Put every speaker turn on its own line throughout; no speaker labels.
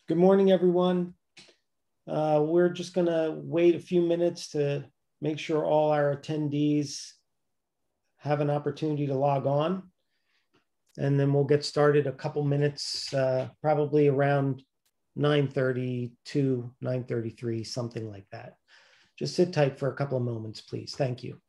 Good morning, everyone. We're just going to wait a few minutes to make sure all our attendees have an opportunity to log on. And then we'll get started a couple minutes, probably around 9:32, 9:33, something like that. Just sit tight for a couple of moments, please. Thank you.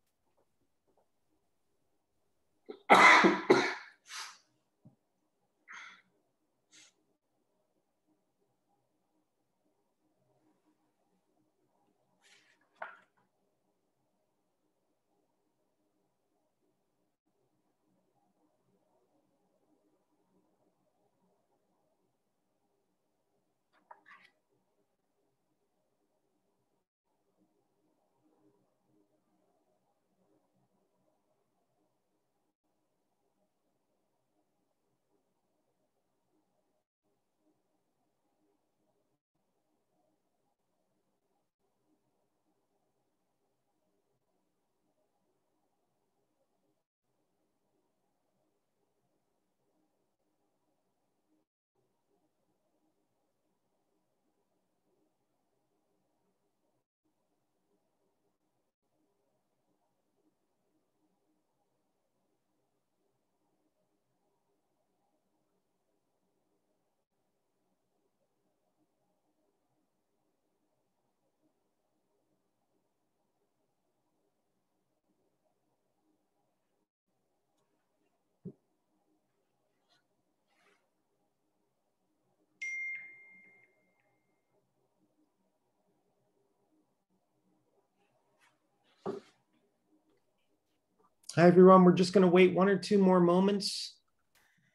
Hi, everyone. We're just going to wait 1 or 2 more moments,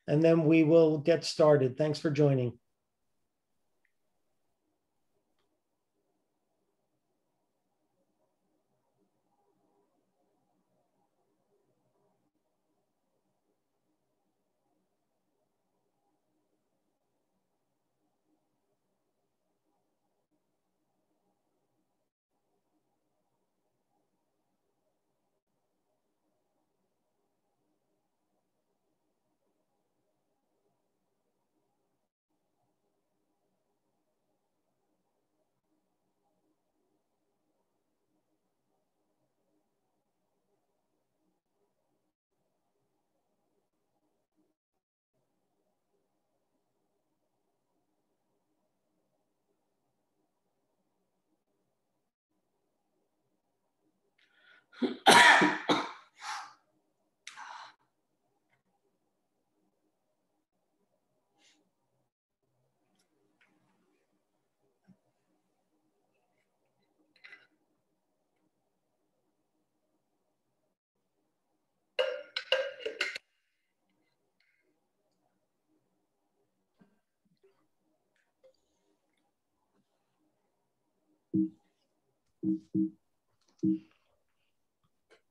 and then we will get started. Thanks for joining.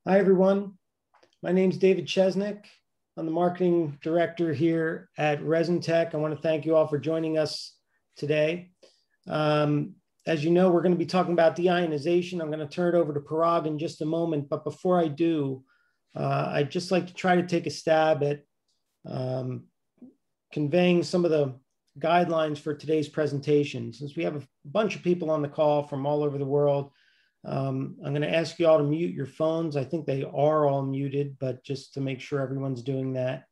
Hi, everyone. My name is David Chesnick. I'm the marketing director here at ResinTech. I want to thank you all for joining us today. As you know, we're going to be talking about deionization. I'm going to turn it over to Parag in just a moment. But before I do, I'd just like to try to take a stab at conveying some of the guidelines for today's presentation. Since we have a bunch of people on the call from all over the world, I'm going to ask you all to mute your phones. I think they are all muted, but just to make sure everyone's doing that.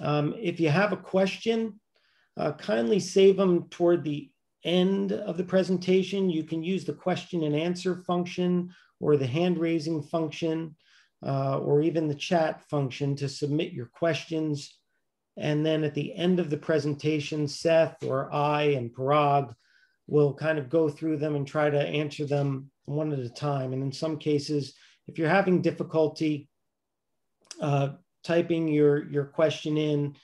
If you have a question, kindly save them toward the end of the presentation. You can use the question and answer function or the hand raising function or even the chat function to submit your questions. And then at the end of the presentation, Seth or I and Parag will kind of go through them and try to answer them one at a time. And in some cases, if you're having difficulty typing your question in,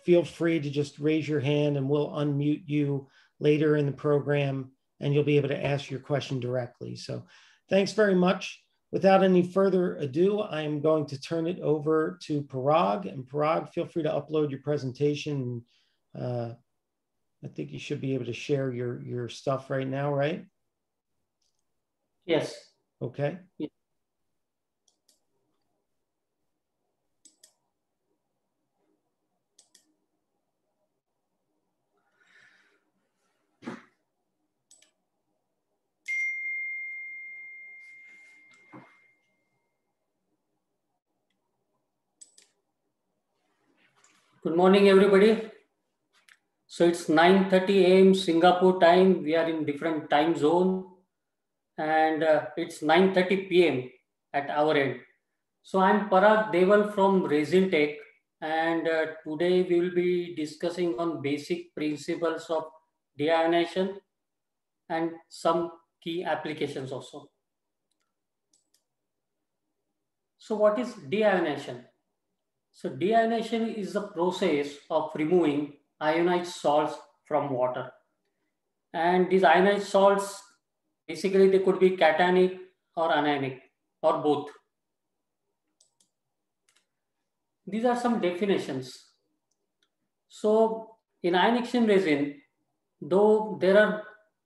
feel free to just raise your hand and we'll unmute you later in the program and you'll be able to ask your question directly. So thanks very much. Without any further ado, I'm going to turn it over to Parag. And Parag, feel free to upload your presentation. I think you should be able to share your stuff right now, right?
Yes.
Okay.
Yeah. Good morning, everybody. So it's 9:30 a.m. Singapore time. We are in different time zone, and it's 9:30 p.m. at our end. So I'm Parag Deval from Resin Tech, and today we will be discussing on basic principles of deionization and some key applications also. So what is deionization? So deionization is the process of removing ionized salts from water. And these ionized salts, basically they could be cationic or anionic or both. These are some definitions. So in ion resin, though there are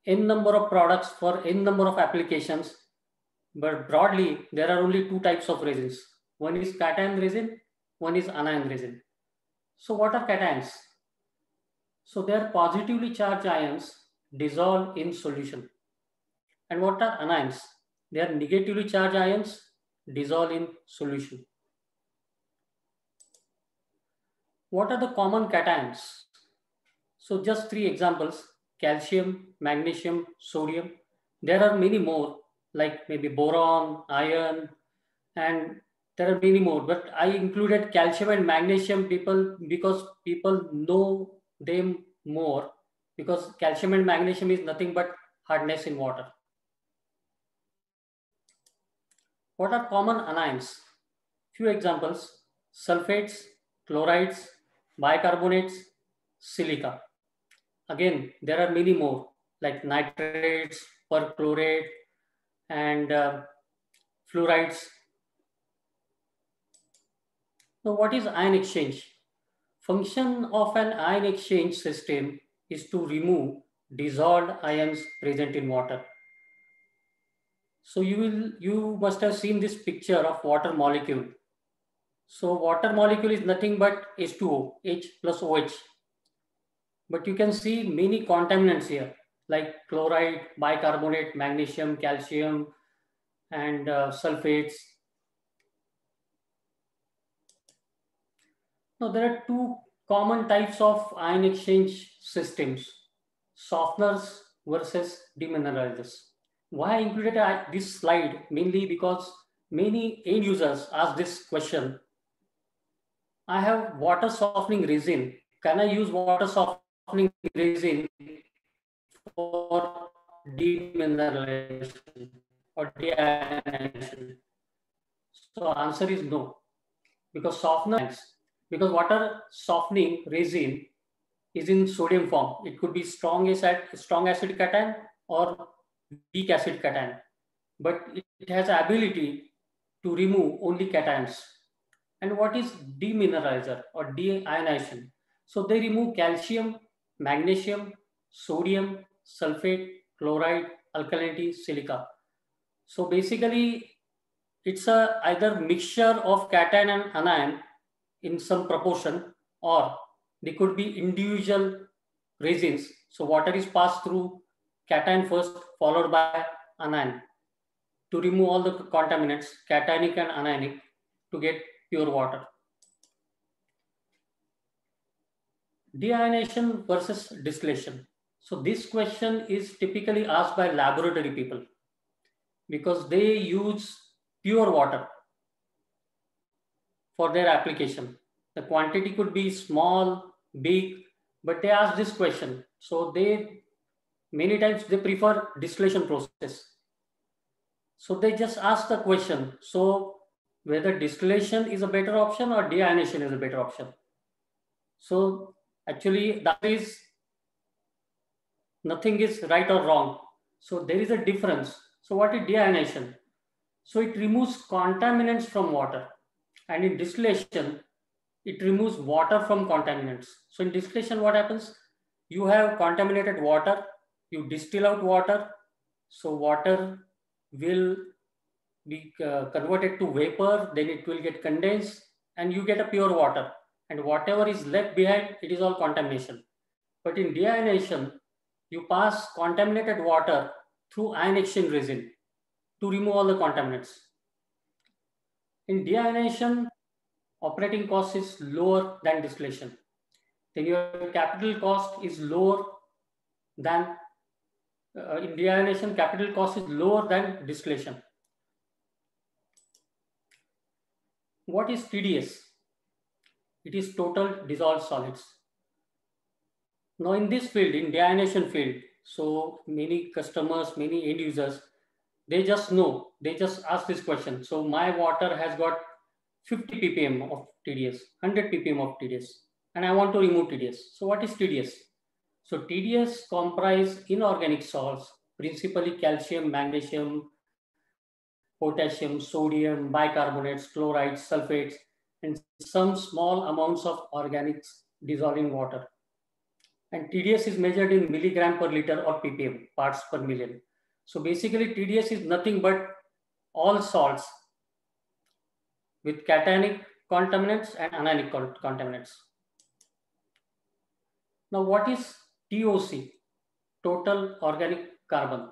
n number of products for n number of applications, but broadly there are only two types of resins. One is cation resin, one is anion resin. So what are cations? So they are positively charged ions dissolved in solution. And what are anions? They are negatively charged ions dissolved in solution. What are the common cations? So just three examples: calcium, magnesium, sodium. There are many more, like maybe boron, iron, and there are many more. But I included calcium and magnesium because people know them more, because calcium and magnesium is nothing but hardness in water. What are common anions? Few examples: sulfates, chlorides, bicarbonates, silica. Again, there are many more, like nitrates, perchlorate, and fluorides. Now, what is ion exchange? Function of an ion exchange system is to remove dissolved ions present in water. So you must have seen this picture of water molecule. So water molecule is nothing but H2O, H plus OH. But you can see many contaminants here, like chloride, bicarbonate, magnesium, calcium, and sulfates. Now, there are two common types of ion exchange systems: softeners versus demineralizers. Why I included this slide? Mainly because many end users ask this question: I have water softening resin. Can I use water softening resin for demineralization or deionization? So answer is no, because because water softening resin is in sodium form. It could be strong acid cation or weak acid cation, but it has ability to remove only cations. And what is demineralizer or deionization? So they remove calcium, magnesium, sodium, sulfate, chloride, alkalinity, silica. So basically, it's a either mixture of cation and anion in some proportion, or they could be individual resins. So water is passed through cation first, followed by anion to remove all the contaminants, cationic and anionic, to get pure water. Deionization versus distillation. So this question is typically asked by laboratory people because they use pure water for their application. The quantity could be small, big, but they ask this question. So they many times they prefer distillation process. So they just ask the question. So whether distillation is a better option or deionization is a better option. So actually that is nothing is right or wrong. So there is a difference. So what is deionization? So it removes contaminants from water, and in distillation, it removes water from contaminants. So in distillation, what happens? You have contaminated water, you distill out water, so water will be converted to vapor, then it will get condensed, and you get a pure water. And whatever is left behind, it is all contamination. But in deionization, you pass contaminated water through ion exchange resin to remove all the contaminants. In deionization, operating cost is lower than distillation. then your capital cost is lower than, in deionization, capital cost is lower than distillation. What is TDS? It is total dissolved solids. Now in this field, in deionization field, so many customers, many end users, they just know, they just ask this question. So my water has got 50 ppm of TDS, 100 ppm of TDS, and I want to remove TDS. So what is TDS? So TDS comprise inorganic salts, principally calcium, magnesium, potassium, sodium, bicarbonates, chlorides, sulfates, and some small amounts of organics dissolved in water. And TDS is measured in milligram per liter or ppm, parts per million. So basically TDS is nothing but all salts with cationic contaminants and anionic contaminants. Now what is TOC? Total organic carbon.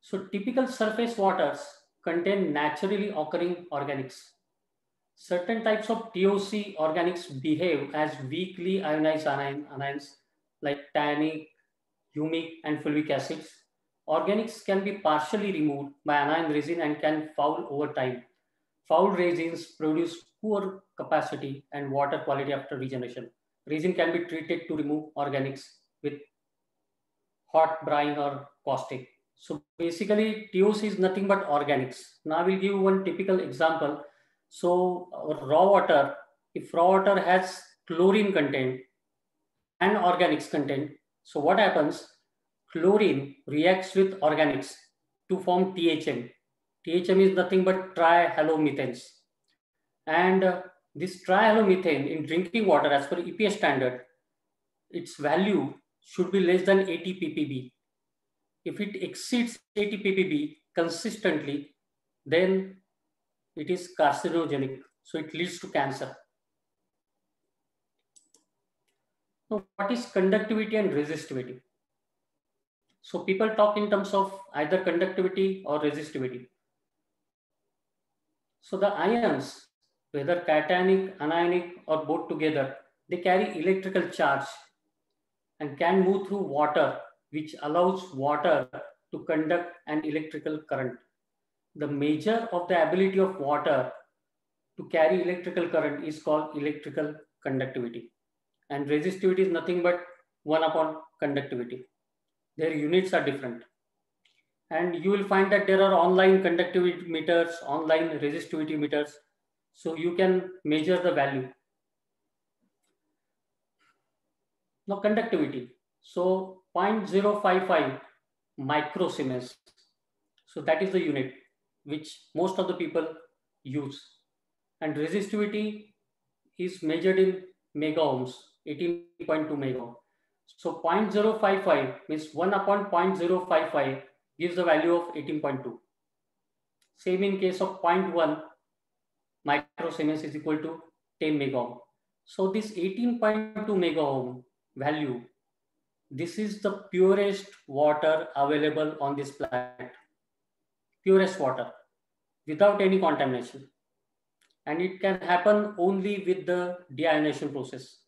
So typical surface waters contain naturally occurring organics. Certain types of TOC organics behave as weakly ionized anions like tannic, humic, and fulvic acids. Organics can be partially removed by anion resin and can foul over time. Foul resins produce poor capacity and water quality after regeneration. Resin can be treated to remove organics with hot brine or caustic. So basically TOC is nothing but organics. Now I will give one typical example. So raw water, if raw water has chlorine content and organics content, so what happens? Chlorine reacts with organics to form THM. THM is nothing but trihalomethanes. And this trihalomethane in drinking water as per EPA standard, its value should be less than 80 ppb. If it exceeds 80 ppb consistently, then it is carcinogenic. So it leads to cancer. Now, what is conductivity and resistivity? So people talk in terms of either conductivity or resistivity. So the ions, whether cationic, anionic, or both together, they carry electrical charge and can move through water, which allows water to conduct an electrical current. The measure of the ability of water to carry electrical current is called electrical conductivity. And resistivity is nothing but 1 upon conductivity. Their units are different. And you will find that there are online conductivity meters, online resistivity meters. So you can measure the value. Now conductivity. So 0.055 microsiemens. So that is the unit which most of the people use. And resistivity is measured in mega ohms, 18.2 mega ohm. So 0.055 means 1 upon 0.055 gives the value of 18.2. Same in case of 0.1 microsiemens is equal to 10 mega ohm. So this 18.2 mega ohm value, this is the purest water available on this planet. Purest water without any contamination. And it can happen only with the deionization process.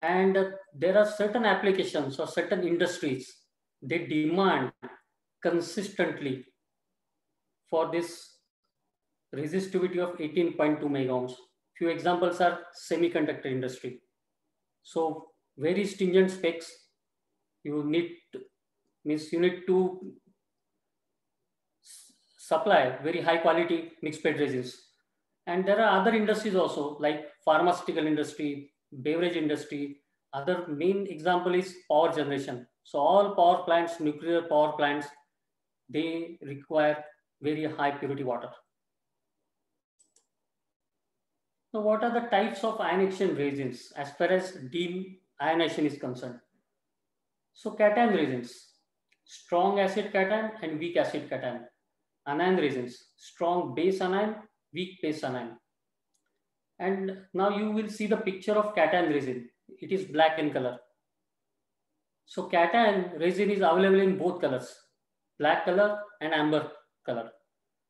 And there are certain applications or certain industries, they demand consistently for this resistivity of 18.2 mega ohms. Few examples are semiconductor industry. So very stringent specs. You need to supply very high quality mixed bed resins. And there are other industries also like pharmaceutical industry, beverage industry. Other main example is power generation. So all power plants, nuclear power plants, they require very high purity water. Now, what are the types of ionization resins as far as deionization is concerned? So cation resins, strong acid cation and weak acid cation. Anion resins, strong base anion, weak base anion. And now you will see the picture of cation resin. It is black in color. So cation resin is available in both colors, black color and amber color.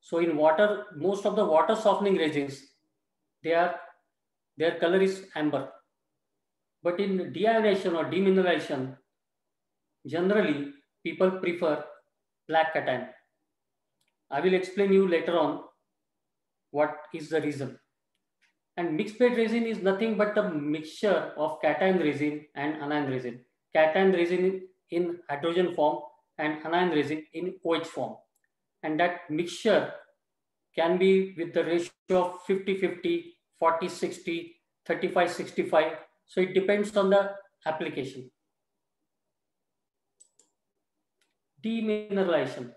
So in water, most of the water softening resins, their color is amber. But in deionization or demineralization, generally people prefer black cation. I will explain you later on what is the reason. And mixed bed resin is nothing but a mixture of cation resin and anion resin. Cation resin in hydrogen form and anion resin in OH form. And that mixture can be with the ratio of 50-50, 40-60, 35-65. So it depends on the application. Demineralization.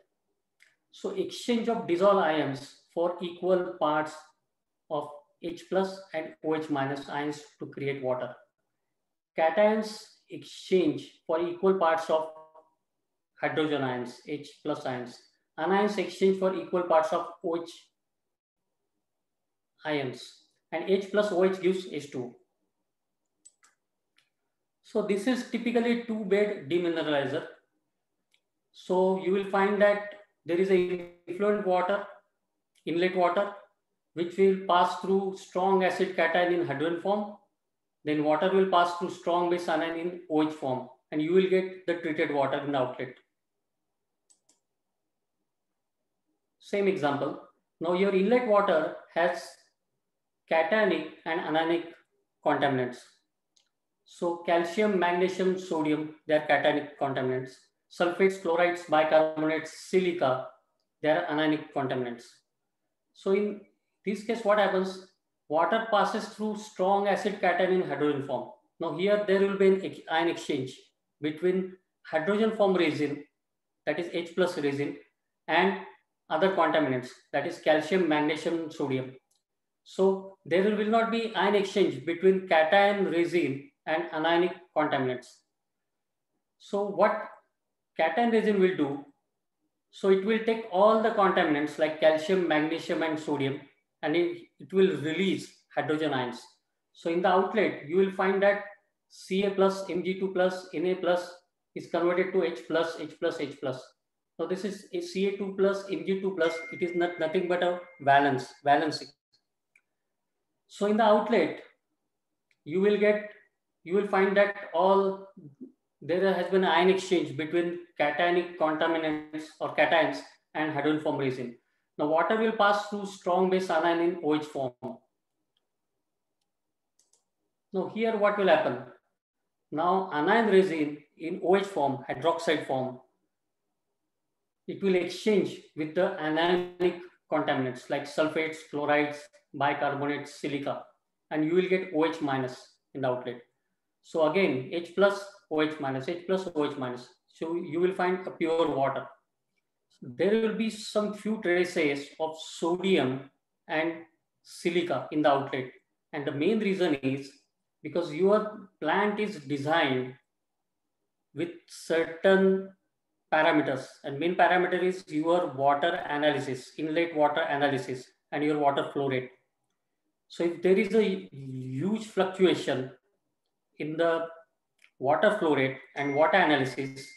So exchange of dissolved ions for equal parts of H plus and OH minus ions to create water. Cations exchange for equal parts of hydrogen ions, H plus ions. Anions exchange for equal parts of OH ions. And H plus OH gives H2. So this is typically two-bed demineralizer. So you will find that there is a effluent water, inlet water, which will pass through strong acid cation in hydrogen form. Then water will pass through strong base anion in OH form, and you will get the treated water in the outlet. Same example. Now your inlet water has cationic and anionic contaminants. So calcium, magnesium, sodium, they are cationic contaminants. Sulfates, chlorides, bicarbonates, silica, they are anionic contaminants. So in this case, what happens? Water passes through strong acid cation in hydrogen form. Now here there will be an ion exchange between hydrogen form resin, that is H plus resin, and other contaminants, that is calcium, magnesium, sodium. So there will not be ion exchange between cation resin and anionic contaminants. So what cation resin will do, so it will take all the contaminants like calcium, magnesium, and sodium, and it will release hydrogen ions. So in the outlet, you will find that Ca plus, Mg2 plus, Na plus is converted to H plus, H plus, H plus. So this is a Ca2 plus, Mg2 plus. It is nothing but a valency. So in the outlet, you will find that there has been ion exchange between cationic contaminants or cations and hydrogen form resin. Now water will pass through strong base anion in OH form. Now here what will happen? Now anion resin in OH form, hydroxide form, it will exchange with the anionic contaminants like sulfates, chlorides, bicarbonates, silica, and you will get OH minus in the outlet. So again, H plus, OH minus, H plus, OH minus. So you will find a pure water. There will be some few traces of sodium and silica in the outlet. And the main reason is because your plant is designed with certain parameters, and main parameter is your water analysis, inlet water analysis, and your water flow rate. So if there is a huge fluctuation in the water flow rate and water analysis,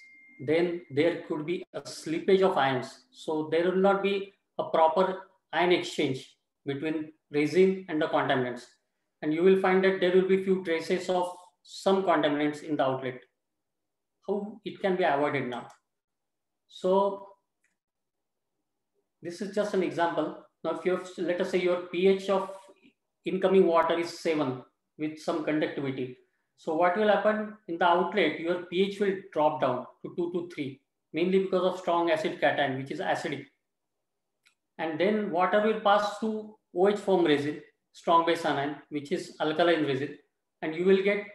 then there could be a slippage of ions. So there will not be a proper ion exchange between resin and the contaminants. And you will find that there will be few traces of some contaminants in the outlet. How it can be avoided now? So this is just an example. Now if you have, let us say your pH of incoming water is 7 with some conductivity. So what will happen in the outlet, your pH will drop down to 2 to 3, mainly because of strong acid cation, which is acidic. And then water will pass through OH form resin, strong base anion, which is alkaline resin, and you will get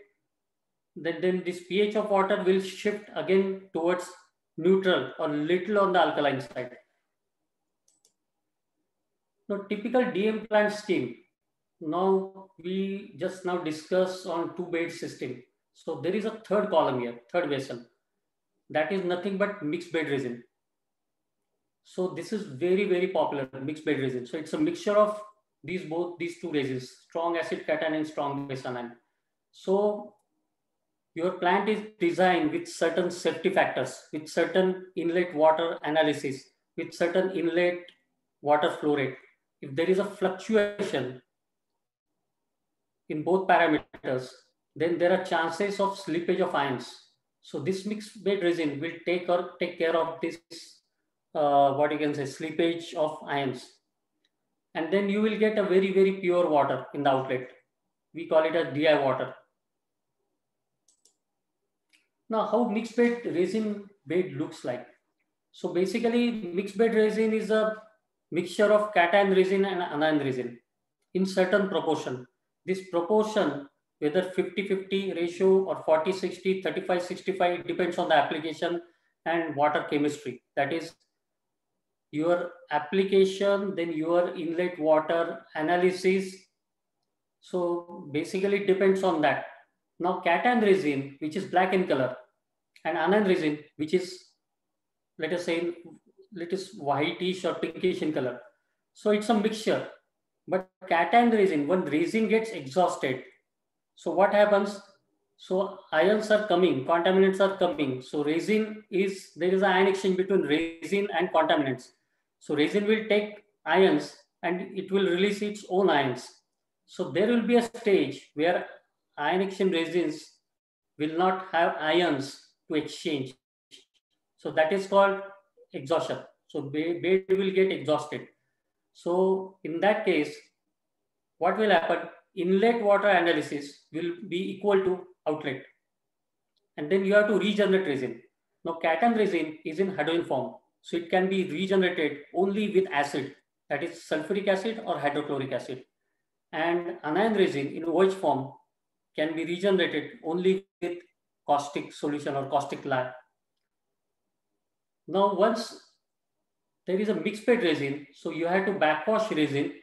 that then this pH of water will shift again towards neutral or little on the alkaline side. Now typical DM plant scheme. Now we just now discuss on two-bed system. So there is a third column here, third vessel. That is nothing but mixed bed resin. So this is very, very popular, mixed bed resin. So it's a mixture of these two resins, strong acid cation and strong base anion. So your plant is designed with certain safety factors, with certain inlet water analysis, with certain inlet water flow rate. If there is a fluctuation in both parameters, then there are chances of slippage of ions. So this mixed bed resin will take care of this, what you can say, slippage of ions. And then you will get a very, very pure water in the outlet. We call it a DI water. Now, how mixed bed resin bed looks like. So basically, mixed bed resin is a mixture of cation resin and anion resin in certain proportion. This proportion, whether 50-50 ratio or 40-60, 35-65, it depends on the application and water chemistry. That is your application, then your inlet water analysis. So basically it depends on that. Now cation resin, which is black in color, and anion resin, which is, let us say, whitish or pinkish in color. So it's a mixture. But cation resin, when resin gets exhausted, so what happens? So ions are coming, contaminants are coming. So there is an ion exchange between resin and contaminants. So resin will take ions and it will release its own ions. So there will be a stage where ion exchange resins will not have ions to exchange. So that is called exhaustion. So bed will get exhausted. So in that case, what will happen? Inlet water analysis will be equal to outlet. And then you have to regenerate resin. Now cation resin is in hydrogen form. So it can be regenerated only with acid, that is sulfuric acid or hydrochloric acid. And anion resin in OH form can be regenerated only with caustic solution or caustic lye. Now once there is a mixed bed resin, so you have to backwash resin.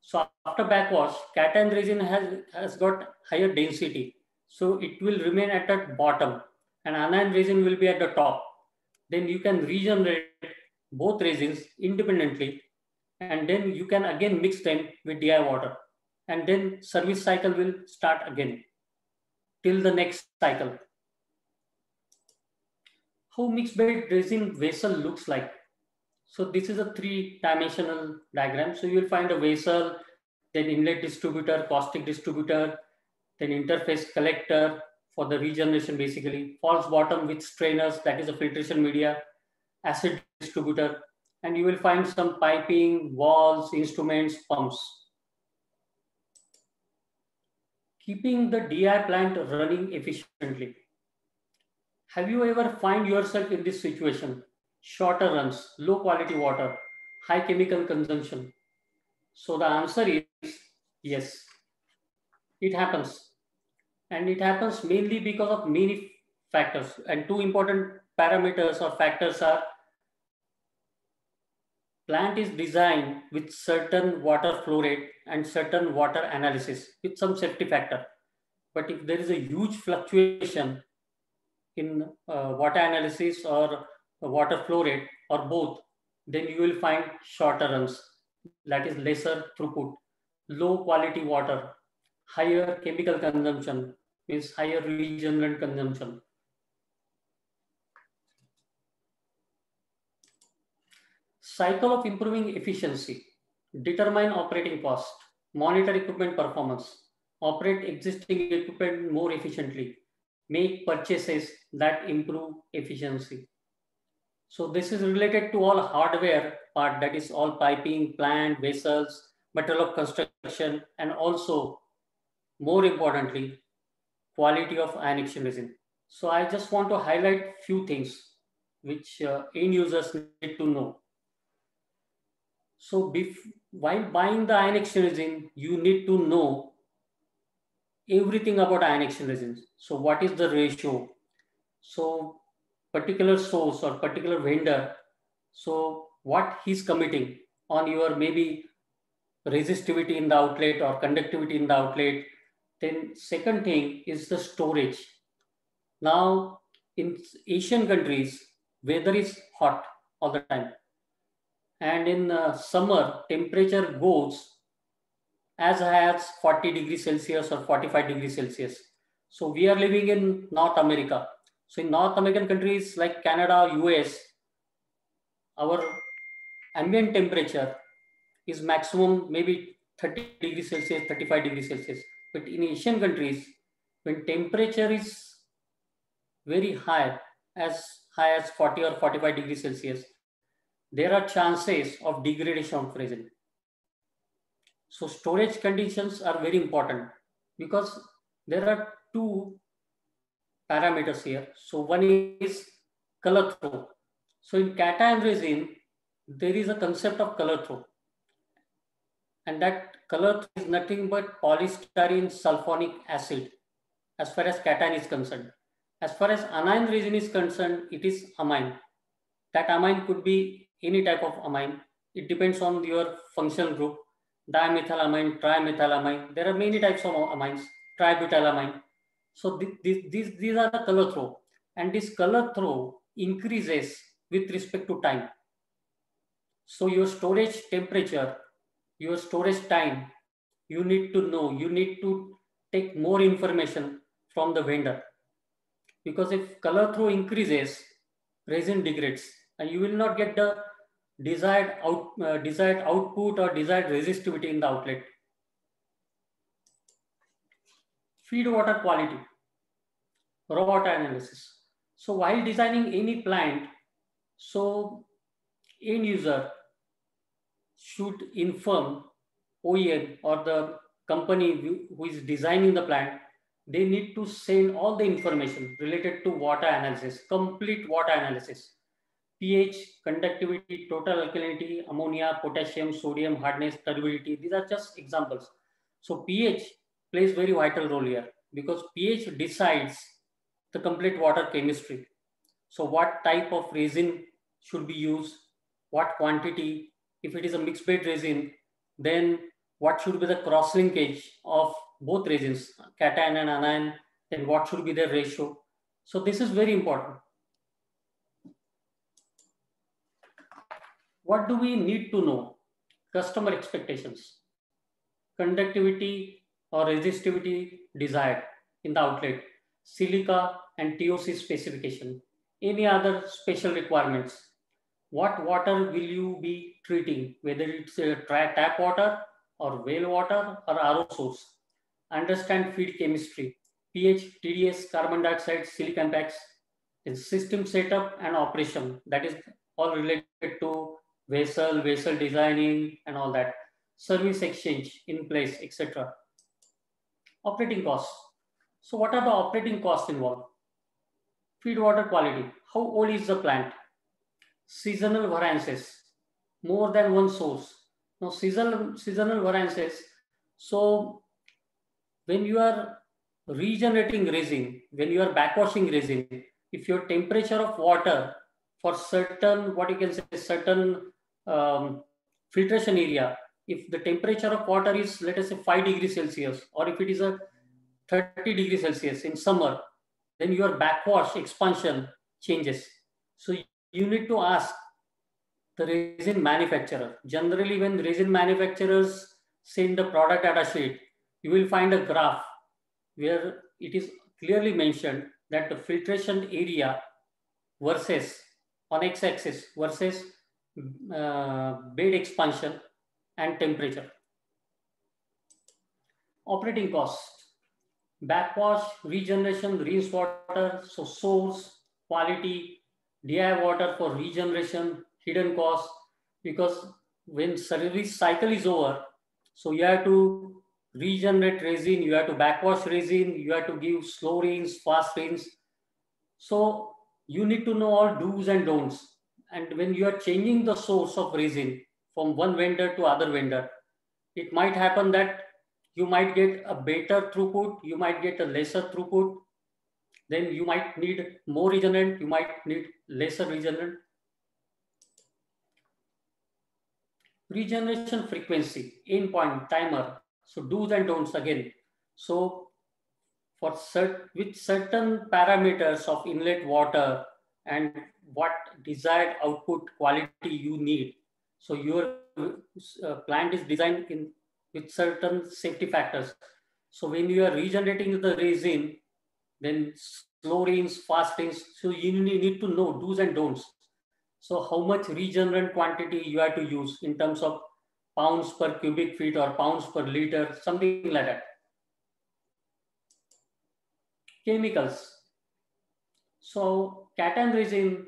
So after backwash, cation resin has got higher density. So it will remain at the bottom and anion resin will be at the top. Then you can regenerate both resins independently and then you can again mix them with DI water. And then service cycle will start again till the next cycle. How mixed bed resin vessel looks like. So this is a 3-dimensional diagram. So you will find a vessel, then inlet distributor, caustic distributor, then interface collector for the regeneration basically, false bottom with strainers, that is a filtration media, acid distributor, and you will find some piping, valves, instruments, pumps. Keeping the DI plant running efficiently. Have you ever find yourself in this situation? Shorter runs, low quality water, high chemical consumption. So the answer is yes, it happens. And it happens mainly because of many factors. And 2 important parameters or factors are plant is designed with certain water flow rate and certain water analysis with some safety factor. But if there is a huge fluctuation in water analysis or water flow rate or both, then you will find shorter runs, that is lesser throughput, low quality water, higher chemical consumption, means higher regenerant consumption. Cycle of improving efficiency, determine operating cost, monitor equipment performance, operate existing equipment more efficiently, make purchases that improve efficiency. So this is related to all hardware part, that is all piping, plant, vessels, material of construction, and also more importantly, quality of ion exchange resin. So I just want to highlight few things which end users need to know. So while buying the ion exchange resin, you need to know everything about ion exchange resins. So what is the ratio? So particular source or particular vendor, so what he's committing on your maybe resistivity in the outlet or conductivity in the outlet. Then second thing is the storage. Now in Asian countries, weather is hot all the time. And in summer, temperature goes as high as 40 degrees Celsius or 45 degrees Celsius. So we are living in North America. So in North American countries like Canada, US, our ambient temperature is maximum maybe 30 degrees Celsius, 35 degrees Celsius. But in Asian countries, when temperature is very high as 40 or 45 degrees Celsius, there are chances of degradation of resin. So storage conditions are very important because there are two parameters here. So one is color throw. So in cation resin, there is a concept of color throw. And that color throw is nothing but polystyrene sulfonic acid as far as cation is concerned. As far as anion resin is concerned, it is amine. That amine could be any type of amine. It depends on your functional group. Dimethylamine, trimethylamine. There are many types of amines. Tributylamine. So these are the color throw. And this color throw increases with respect to time. So your storage temperature, your storage time, you need to know, you need to take more information from the vendor. Because if color throw increases, resin degrades and you will not get the desired output or desired resistivity in the outlet. Feed water quality, raw water analysis. So while designing any plant, so end user should inform OEM or the company who is designing the plant. They need to send all the information related to water analysis, complete water analysis. pH, conductivity, total alkalinity, ammonia, potassium, sodium, hardness, turbidity. These are just examples. So pH plays very vital role here because pH decides the complete water chemistry. So what type of resin should be used, what quantity. If it is a mixed bed resin, then what should be the cross linkage of both resins, cation and anion, then what should be the ratio. So this is very important. What do we need to know? Customer expectations, conductivity or resistivity desired in the outlet, silica and TOC specification, any other special requirements. What water will you be treating, whether it's tap water or well water or RO source. Understand feed chemistry, pH, TDS, carbon dioxide, silicon packs, then system setup and operation. That is all related to vessel designing and all that. Service exchange in place, etc. Operating costs. So what are the operating costs involved? Feed water quality. How old is the plant? Seasonal variances. More than one source. Now seasonal variances. So when you are regenerating resin, when you are backwashing resin, if your temperature of water for certain, what you can say, certain filtration area, if the temperature of water is, let us say, 5 degrees Celsius, or if it is a 30 degrees Celsius in summer, then your backwash expansion changes. So you need to ask the resin manufacturer. Generally, when resin manufacturers send the product data sheet, you will find a graph where it is clearly mentioned that the filtration area versus on x-axis versus bed expansion and temperature. Operating costs, backwash, regeneration, rinse water, so source, quality, DI water for regeneration, hidden costs, because when service cycle is over, so you have to regenerate resin, you have to backwash resin, you have to give slow rinse, fast rinse. So you need to know all do's and don'ts. And when you are changing the source of resin from one vendor to other vendor, it might happen that you might get a better throughput, you might get a lesser throughput, then you might need more regenerant, you might need lesser regenerant. Regeneration frequency, endpoint, timer. So do's and don'ts again. So for with certain parameters of inlet water and what desired output quality you need. So your plant is designed with certain safety factors. So when you are regenerating the resin, then slow rinse, fast rinse. So you need to know do's and don'ts. So how much regenerant quantity you have to use in terms of pounds per cubic feet or pounds per liter, something like that. Chemicals. So cation resin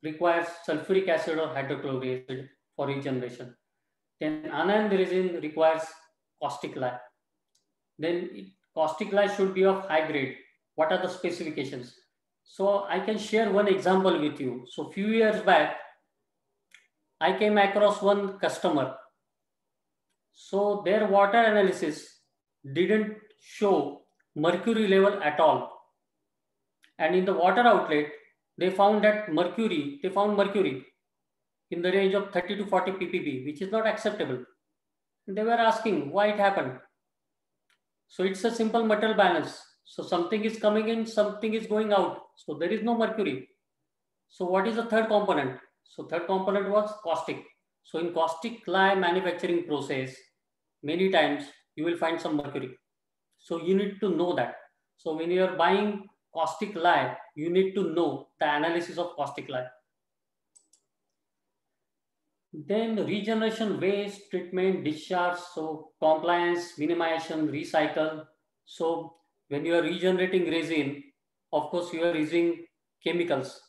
requires sulfuric acid or hydrochloric acid for regeneration. Then anion resin requires caustic lye. Then caustic lye should be of high grade. What are the specifications? So I can share one example with you. So few years back, I came across one customer. So their water analysis didn't show mercury level at all. And in the water outlet, they found mercury in the range of 30 to 40 ppb, which is not acceptable. And they were asking why it happened. So it's a simple metal balance. So something is coming in, something is going out. So there is no mercury. So what is the third component? So third component was caustic. So in caustic lye manufacturing process, many times you will find some mercury. So you need to know that. So when you are buying caustic lye, you need to know the analysis of caustic lye. Then regeneration, waste, treatment, discharge, so compliance, minimization, recycle. So when you are regenerating resin, of course you are using chemicals.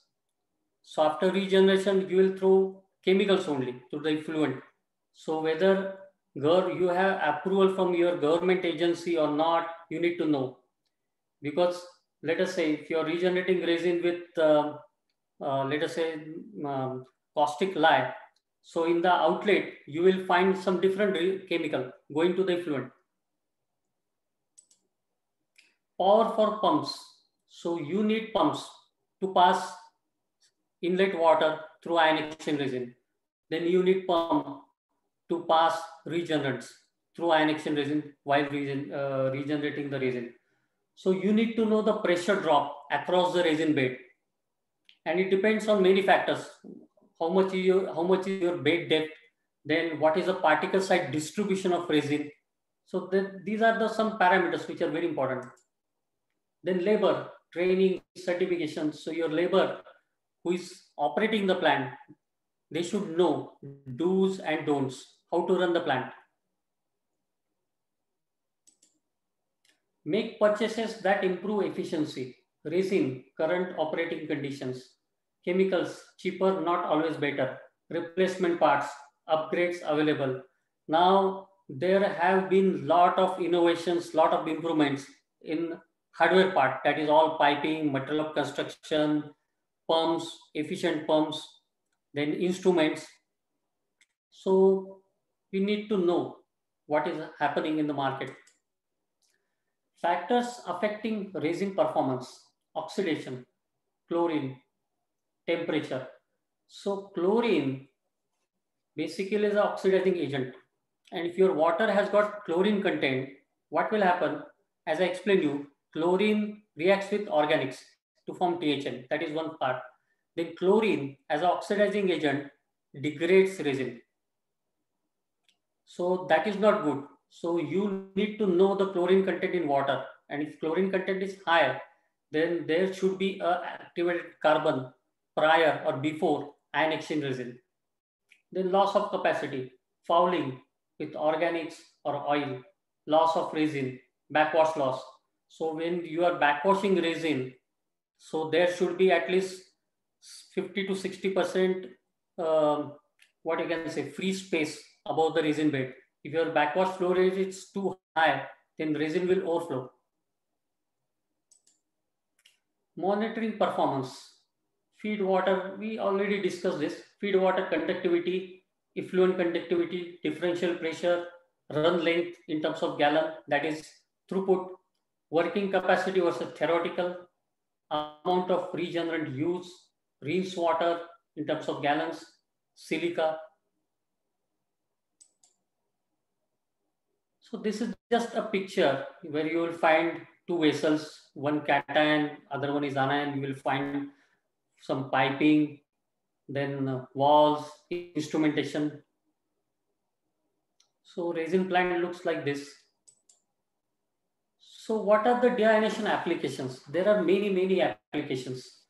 So after regeneration, you will throw chemicals only to the effluent. So whether you have approval from your government agency or not, you need to know. Because let us say if you are regenerating resin with, let us say, caustic lye, so in the outlet, you will find some different chemical going to the effluent. Power for pumps. So you need pumps to pass inlet water through ion exchange resin. Then you need pump to pass regenerants through ion exchange resin while regenerating the resin. So you need to know the pressure drop across the resin bed. And it depends on many factors. How much is your bed depth? Then what is the particle site distribution of resin? So these are some parameters which are very important. Then labor, training, certification. So your labor who is operating the plant, they should know do's and don'ts, how to run the plant. Make purchases that improve efficiency, resin, current operating conditions, chemicals, cheaper, not always better, replacement parts, upgrades available. Now, there have been lot of innovations, lot of improvements in hardware part, that is all piping, material of construction, pumps, efficient pumps, then instruments. So we need to know what is happening in the market. Factors affecting resin performance, oxidation, chlorine, temperature. So chlorine basically is an oxidizing agent. And if your water has got chlorine content, what will happen? As I explained you, chlorine reacts with organics to form THN. That is one part. Then chlorine as an oxidizing agent degrades resin. So that is not good. So you need to know the chlorine content in water. And if chlorine content is high, then there should be a activated carbon prior or before ion exchange resin. Then loss of capacity, fouling with organics or oil, loss of resin, backwash loss. So when you are backwashing resin, so there should be at least 50 to 60% what you can say free space above the resin bed. If your backwash flow rate is too high, then resin will overflow. Monitoring performance. Feed water, we already discussed this. Feed water conductivity, effluent conductivity, differential pressure, run length in terms of gallon, that is throughput, working capacity versus theoretical, amount of regenerant use, rinse water in terms of gallons, silica. So this is just a picture where you will find two vessels, one cation, other one is anion. You will find some piping, then walls, instrumentation. So resin plant looks like this. So what are the deionization applications? There are many applications.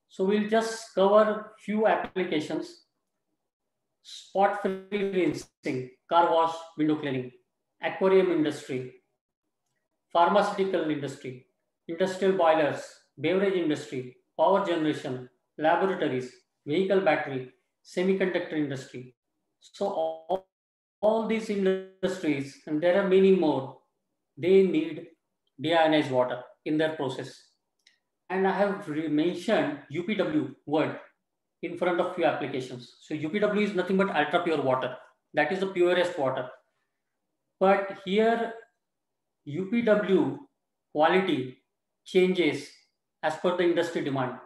So we'll just cover few applications. Spot free rinsing, car wash, window cleaning, aquarium industry, pharmaceutical industry, industrial boilers, beverage industry, power generation, laboratories, vehicle battery, semiconductor industry. So all these industries, and there are many more, they need deionized water in their process. And I have mentioned UPW word in front of few applications. So UPW is nothing but ultra pure water. That is the purest water. But here UPW quality changes as per the industry demand.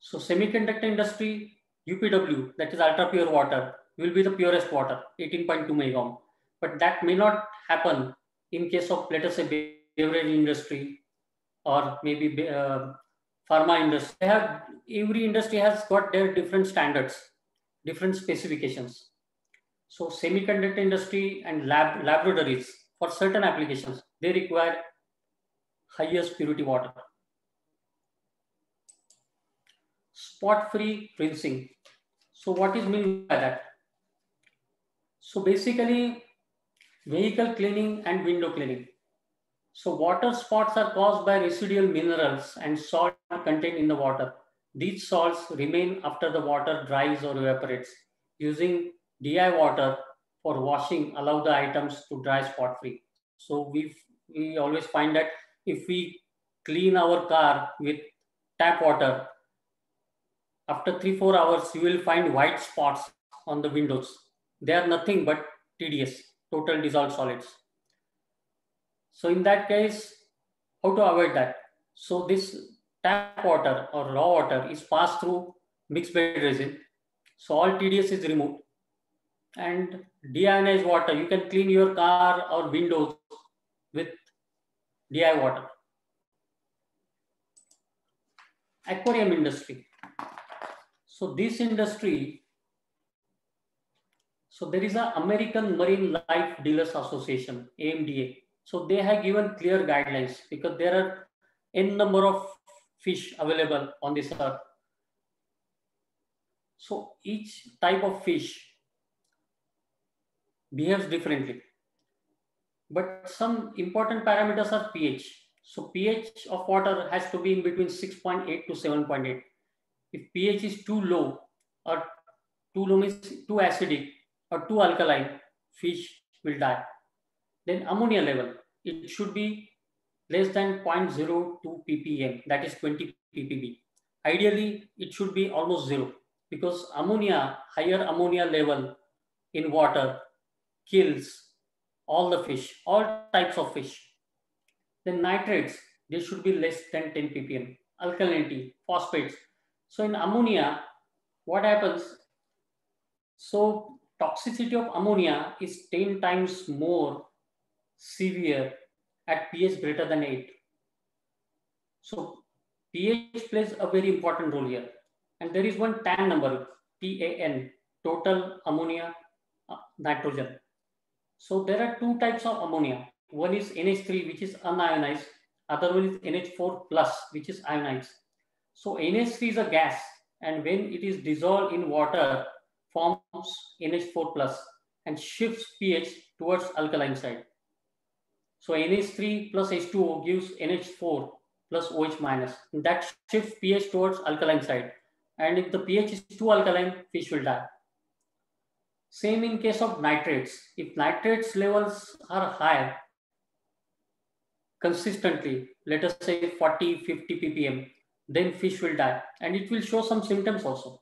So semiconductor industry, UPW, that is ultra pure water, will be the purest water, 18.2 megohm. But that may not happen in case of, let us say, beverage industry or maybe pharma industry. Every industry has got their different standards, different specifications. So semiconductor industry and laboratories, for certain applications, they require highest purity water. Spot-free rinsing. So what is meant by that? So basically, vehicle cleaning and window cleaning. So water spots are caused by residual minerals and salt contained in the water. These salts remain after the water dries or evaporates. Using DI water for washing allow the items to dry spot-free. So we always find that if we clean our car with tap water, after 3-4 hours, you will find white spots on the windows. They are nothing but TDS, total dissolved solids. So in that case, how to avoid that? So this tap water or raw water is passed through mixed bed resin. So all TDS is removed. And deionized water, you can clean your car or windows with DI water. Aquarium industry. So this industry, so there is an American Marine Life Dealers Association, AMDA. So they have given clear guidelines because there are n number of fish available on this earth. So each type of fish behaves differently. But some important parameters are pH. So pH of water has to be in between 6.8 to 7.8. If pH is too low, or too low means too acidic or too alkaline, fish will die. Then ammonia level, it should be less than 0.02 ppm, that is 20 ppb. Ideally, it should be almost zero because ammonia, higher ammonia level in water kills all the fish, all types of fish. Then nitrates, they should be less than 10 ppm. Alkalinity, phosphates. So in ammonia, what happens? So toxicity of ammonia is 10 times more severe at pH greater than 8. So pH plays a very important role here. And there is one TAN number, TAN, total ammonia nitrogen. So there are two types of ammonia. One is NH3, which is unionized. Other one is NH4 plus, which is ionized. So NH3 is a gas, and when it is dissolved in water, forms NH4 plus and shifts pH towards alkaline side. So NH3 plus H2O gives NH4 plus OH minus. That shifts pH towards alkaline side. And if the pH is too alkaline, fish will die. Same in case of nitrates. If nitrates levels are high consistently, let us say 40, 50 ppm, then fish will die. And it will show some symptoms also.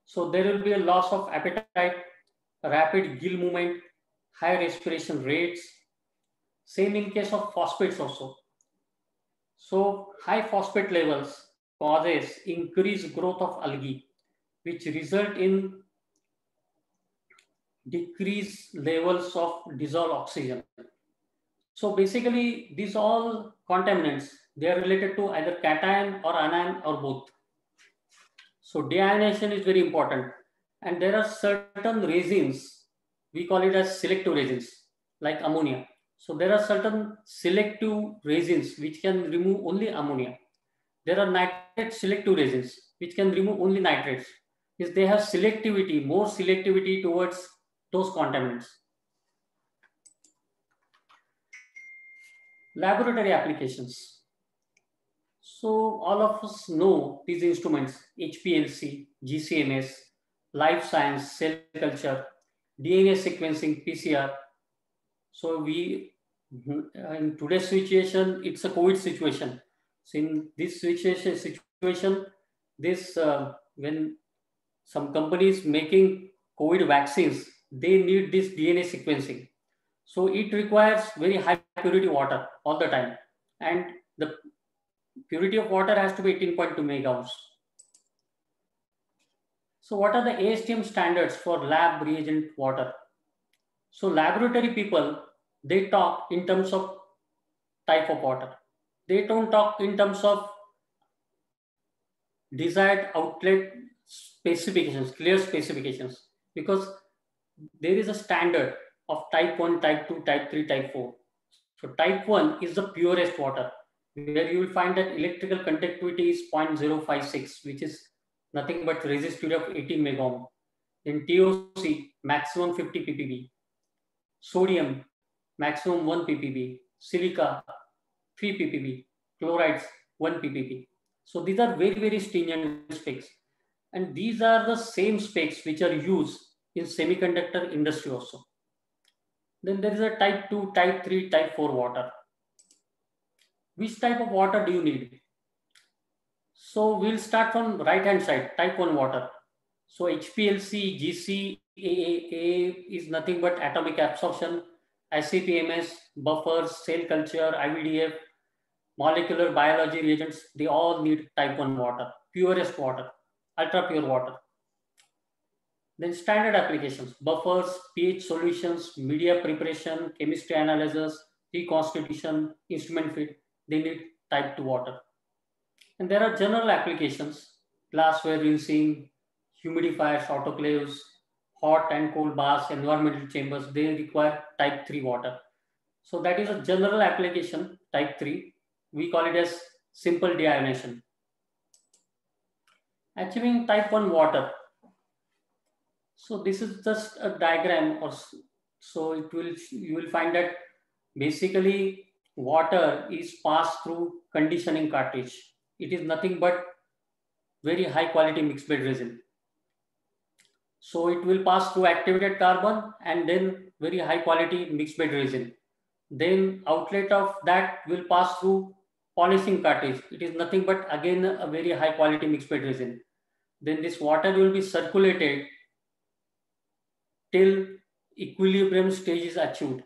So there will be a loss of appetite, rapid gill movement, high respiration rates. Same in case of phosphates also. So high phosphate levels causes increased growth of algae, which result in decreased levels of dissolved oxygen. So basically, these all contaminants, they are related to either cation or anion or both. So deionization is very important. And there are certain resins, we call it as selective resins, like ammonia. So there are certain selective resins which can remove only ammonia. There are nitrate selective resins which can remove only nitrates. Is they have selectivity, more selectivity towards those contaminants. Laboratory applications. So all of us know these instruments: HPLC, GCMS, life science, cell culture, DNA sequencing, PCR. So in today's situation, it's a COVID situation. So in this situation, this when some companies making COVID vaccines, they need this DNA sequencing. So it requires very high purity water all the time, and the purity of water has to be 18.2 megavols. So what are the ASTM standards for lab reagent water? So laboratory people, they talk in terms of type of water. They don't talk in terms of desired outlet specifications, clear specifications, because there is a standard of type 1, type 2, type 3, type 4. So type 1 is the purest water, where you will find that electrical conductivity is 0.056, which is nothing but resistivity of 18 megohm. In TOC, maximum 50 ppb. Sodium, maximum 1 ppb. Silica, 3 ppb. Chlorides, 1 ppb. So these are very, very stringent specs. And these are the same specs which are used in semiconductor industry also. Then there is a type 2, type 3, type 4 water. Which type of water do you need? So we'll start from right hand side, type 1 water. So HPLC, GCAA is nothing but atomic absorption, ICP-MS, buffers, cell culture, IVDF, molecular biology reagents, they all need type 1 water, purest water, ultra pure water. Then standard applications, buffers, pH solutions, media preparation, chemistry analysis, reconstitution, instrument fit, they need type 2 water. And there are general applications, glassware rinsing, humidifiers, autoclaves, hot and cold baths, environmental chambers, they require type 3 water. So that is a general application, type 3. We call it as simple deionization. Achieving type 1 water. So this is just a diagram, or so you will find that basically water is passed through conditioning cartridge. It is nothing but very high quality mixed bed resin. So it will pass through activated carbon and then very high quality mixed bed resin. Then outlet of that will pass through polishing cartridge. It is nothing but again a very high quality mixed bed resin. Then this water will be circulated till equilibrium stage is achieved.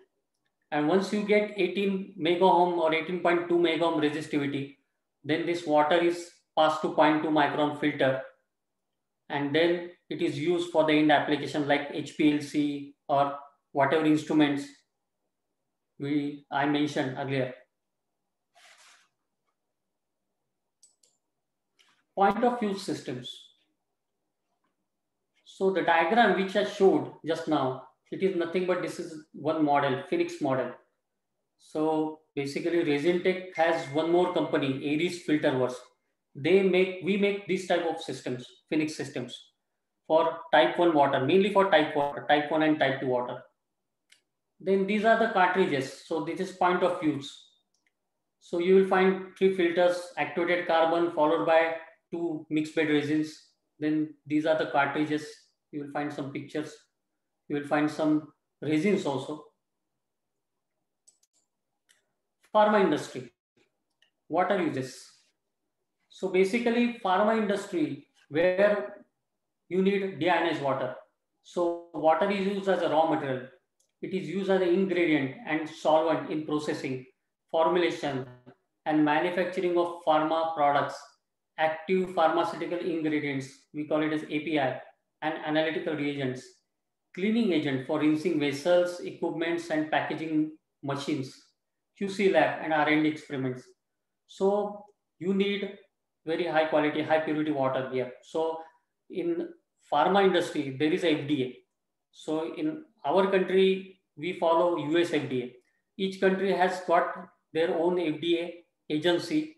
And once you get 18 megohm or 18.2 megohm resistivity, then this water is passed to 0.2 micron filter. And then it is used for the end application like HPLC or whatever instruments I mentioned earlier. Point of use systems. So the diagram which I showed just now, it is nothing but this is one model, Phoenix model. So basically Resintech has one more company, Aries Filterworks. We make these type of systems, Phoenix systems for type 1 water, mainly for type 1 and type 2 water. Then these are the cartridges. So this is point of use. So you will find 3 filters, activated carbon followed by 2 mixed bed resins. Then these are the cartridges. You will find some pictures. You will find some resins also. Pharma industry, water uses. So basically pharma industry where you need deionized water. So water is used as a raw material. It is used as an ingredient and solvent in processing, formulation, and manufacturing of pharma products, active pharmaceutical ingredients, we call it as API, and analytical reagents, cleaning agent for rinsing vessels, equipments, and packaging machines, QC lab, and R&D experiments. So you need very high quality, high purity water here. So in pharma industry, there is FDA. So in our country, we follow US FDA. Each country has got their own FDA agency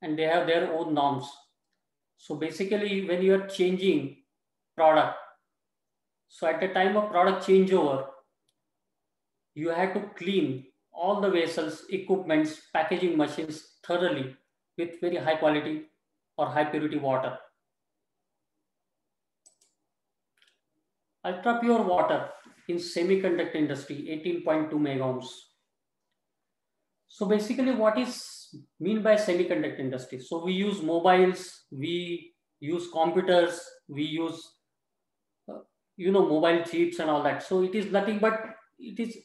and they have their own norms. So basically when you are changing product, so at the time of product changeover, you have to clean all the vessels, equipments, packaging machines thoroughly with very high quality or high purity water. Ultra pure water in semiconductor industry, 18.2 megohms. So basically what is mean by semiconductor industry? So we use mobiles, we use computers, we use, mobile chips and all that. So it is nothing but it is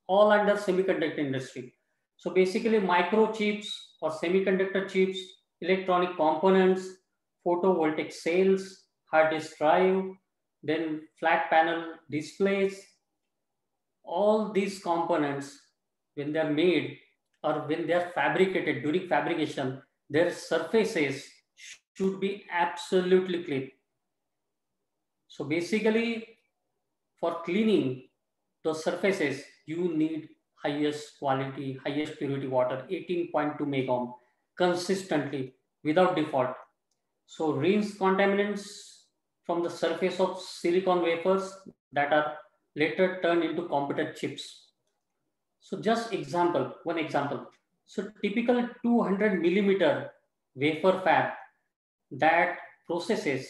all under semiconductor industry. So basically microchips or semiconductor chips, electronic components, photovoltaic cells, hard disk drive, then flat panel displays, all these components, when they are made or when they are fabricated, during fabrication, their surfaces should be absolutely clean. So basically, for cleaning those surfaces, you need highest quality, highest purity water, 18.2 megohm, consistently, without default. So rinse contaminants from the surface of silicon wafers that are later turned into computer chips. So just one example. So typical 200 millimeter wafer fab that processes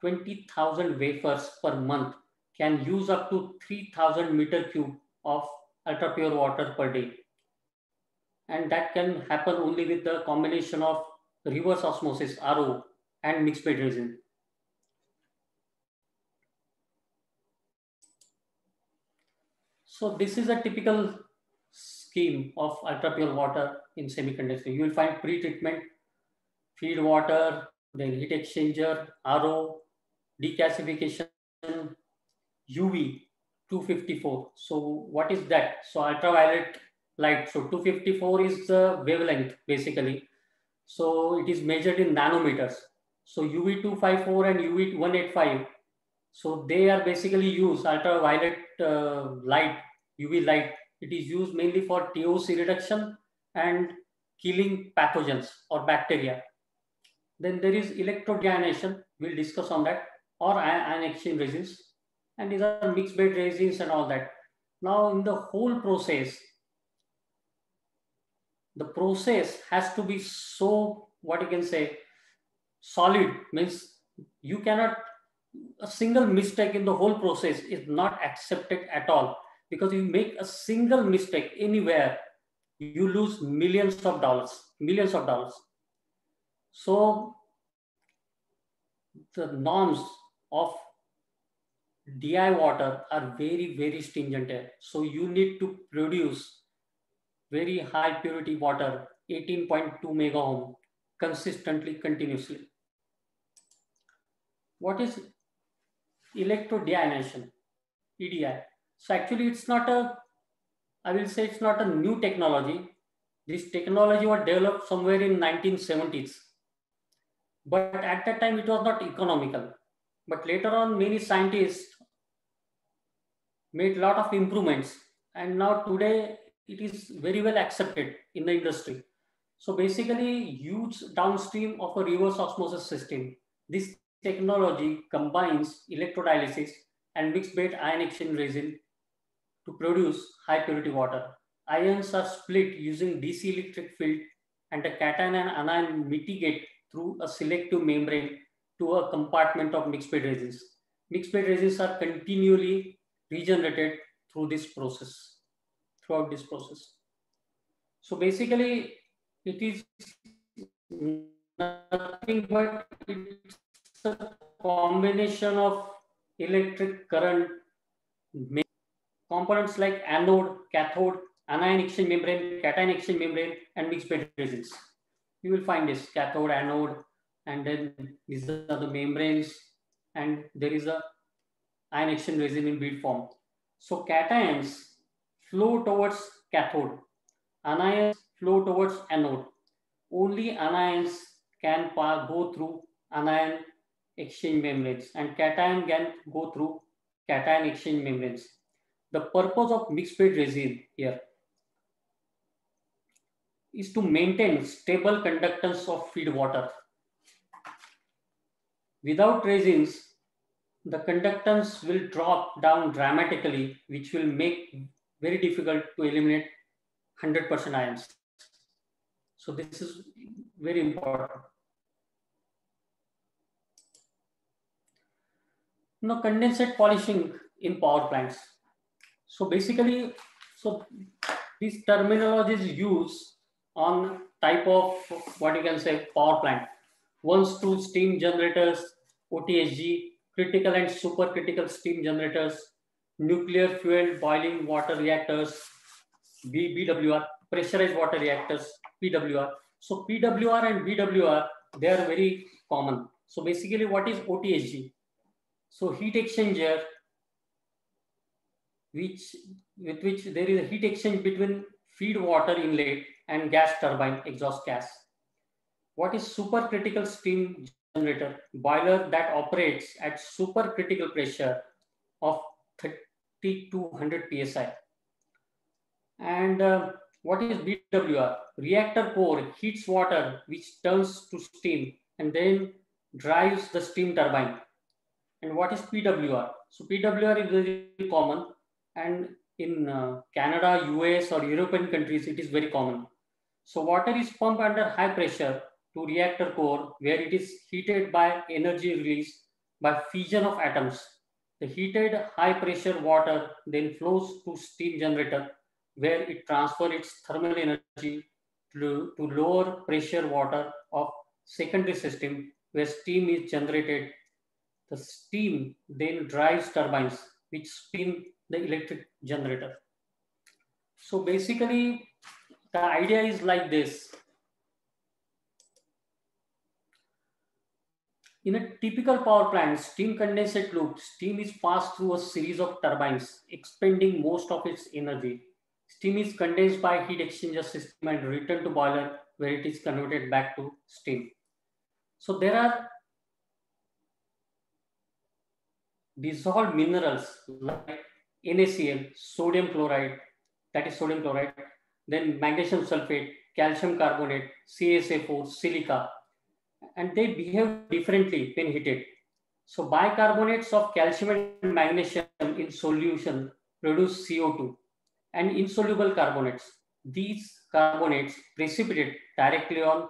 20,000 wafers per month can use up to 3,000 meter cube of ultra pure water per day. And that can happen only with the combination of reverse osmosis, RO, and mixed bed resin. So this is a typical scheme of ultra pure water in semiconductor. You will find pre-treatment, feed water, then heat exchanger, RO, decasification, UV 254. So what is that? So ultraviolet light. So 254 is the wavelength basically. So it is measured in nanometers. So UV 254 and UV 185. So they are basically used ultraviolet light, UV light. It is used mainly for TOC reduction and killing pathogens or bacteria. Then there is electrodeionization. We'll discuss on that, or ion exchange resins. And these are mixed bed resins and all that. Now in the whole process, the process has to be so, what you can say, solid, means you cannot, a single mistake in the whole process is not accepted at all, because you make a single mistake anywhere, you lose millions of dollars. So the norms of DI water are very, very stringent here. So you need to produce very high purity water, 18.2 megaohm, consistently, continuously. What is electrodeionization, EDI? So actually it's not a, I will say it's not a new technology. This technology was developed somewhere in 1970s. But at that time it was not economical. But later on many scientists made a lot of improvements, and now today it is very well accepted in the industry. So basically huge downstream of a reverse osmosis system. This technology combines electrodialysis and mixed bed ion exchange resin to produce high purity water. Ions are split using DC electric field, and the cation and anion mitigate through a selective membrane to a compartment of mixed bed resins. Mixed bed resins are continually regenerated throughout this process. So basically it is nothing but it's a combination of electric current components like anode, cathode, anion exchange membrane, cation exchange membrane, and mixed bed resins. You will find this cathode, anode, and then these are the membranes, and there is a ion exchange resin in bead form. So cations flow towards cathode, anions flow towards anode. Only anions can go through anion exchange membranes, and cation can go through cation exchange membranes. The purpose of mixed bed resin here is to maintain stable conductance of feed water. Without resins, the conductance will drop down dramatically, which will make very difficult to eliminate 100% ions. So this is very important. Now, condensate polishing in power plants. So basically, so these terminologies used on type of what you can say power plant. Ones to steam generators, OTSG, critical and supercritical steam generators, nuclear fuel boiling water reactors, BWR, pressurized water reactors, PWR. So PWR and BWR, they are very common. So basically, what is OTSG? So heat exchanger, with which there is a heat exchange between feed water inlet and gas turbine exhaust gas. What is supercritical steam generator? Boiler that operates at supercritical pressure of 3200 psi. And what is BWR? Reactor core heats water which turns to steam and then drives the steam turbine. And what is PWR? So PWR is very common, and in Canada, US or European countries, it is very common. So water is pumped under high pressure to reactor core where it is heated by energy released by fission of atoms. The heated high pressure water then flows to steam generator where it transfers its thermal energy to lower pressure water of secondary system where steam is generated. The steam then drives turbines which spin the electric generator. So basically, the idea is like this. In a typical power plant, steam condensate loop, steam is passed through a series of turbines, expending most of its energy. Steam is condensed by heat exchanger system and returned to boiler where it is converted back to steam. So there are dissolved minerals like NaCl, sodium chloride, that is sodium chloride, then magnesium sulfate, calcium carbonate, CaSO4, silica, and they behave differently when heated. So bicarbonates of calcium and magnesium in solution produce CO2 and insoluble carbonates. These carbonates precipitate directly on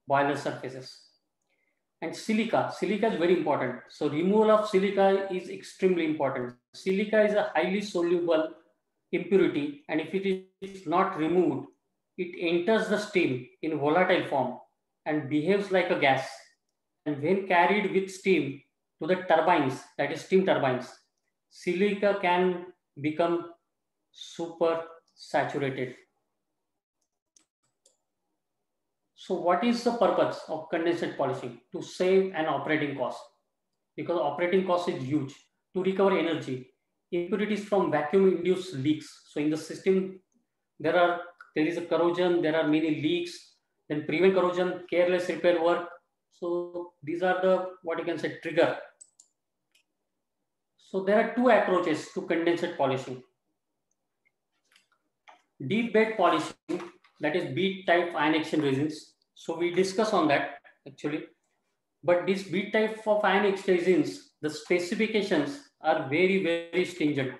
boiler surfaces. And silica is very important. So removal of silica is extremely important. Silica is a highly soluble impurity, and if it is not removed, it enters the steam in volatile form and behaves like a gas. And when carried with steam to the turbines, that is steam turbines, silica can become super saturated. So what is the purpose of condensate polishing? To save an operating cost, because operating cost is huge. To recover energy, impurities from vacuum-induced leaks. So in the system, there is a corrosion, there are many leaks, then prevent corrosion, careless repair work. So these are the, what you can say, trigger. So there are two approaches to condensate polishing. Deep bed polishing, that is bead type ion exchange resins. So we discuss on that actually. But this bead type of ion exchange resins, the specifications are very, very stringent.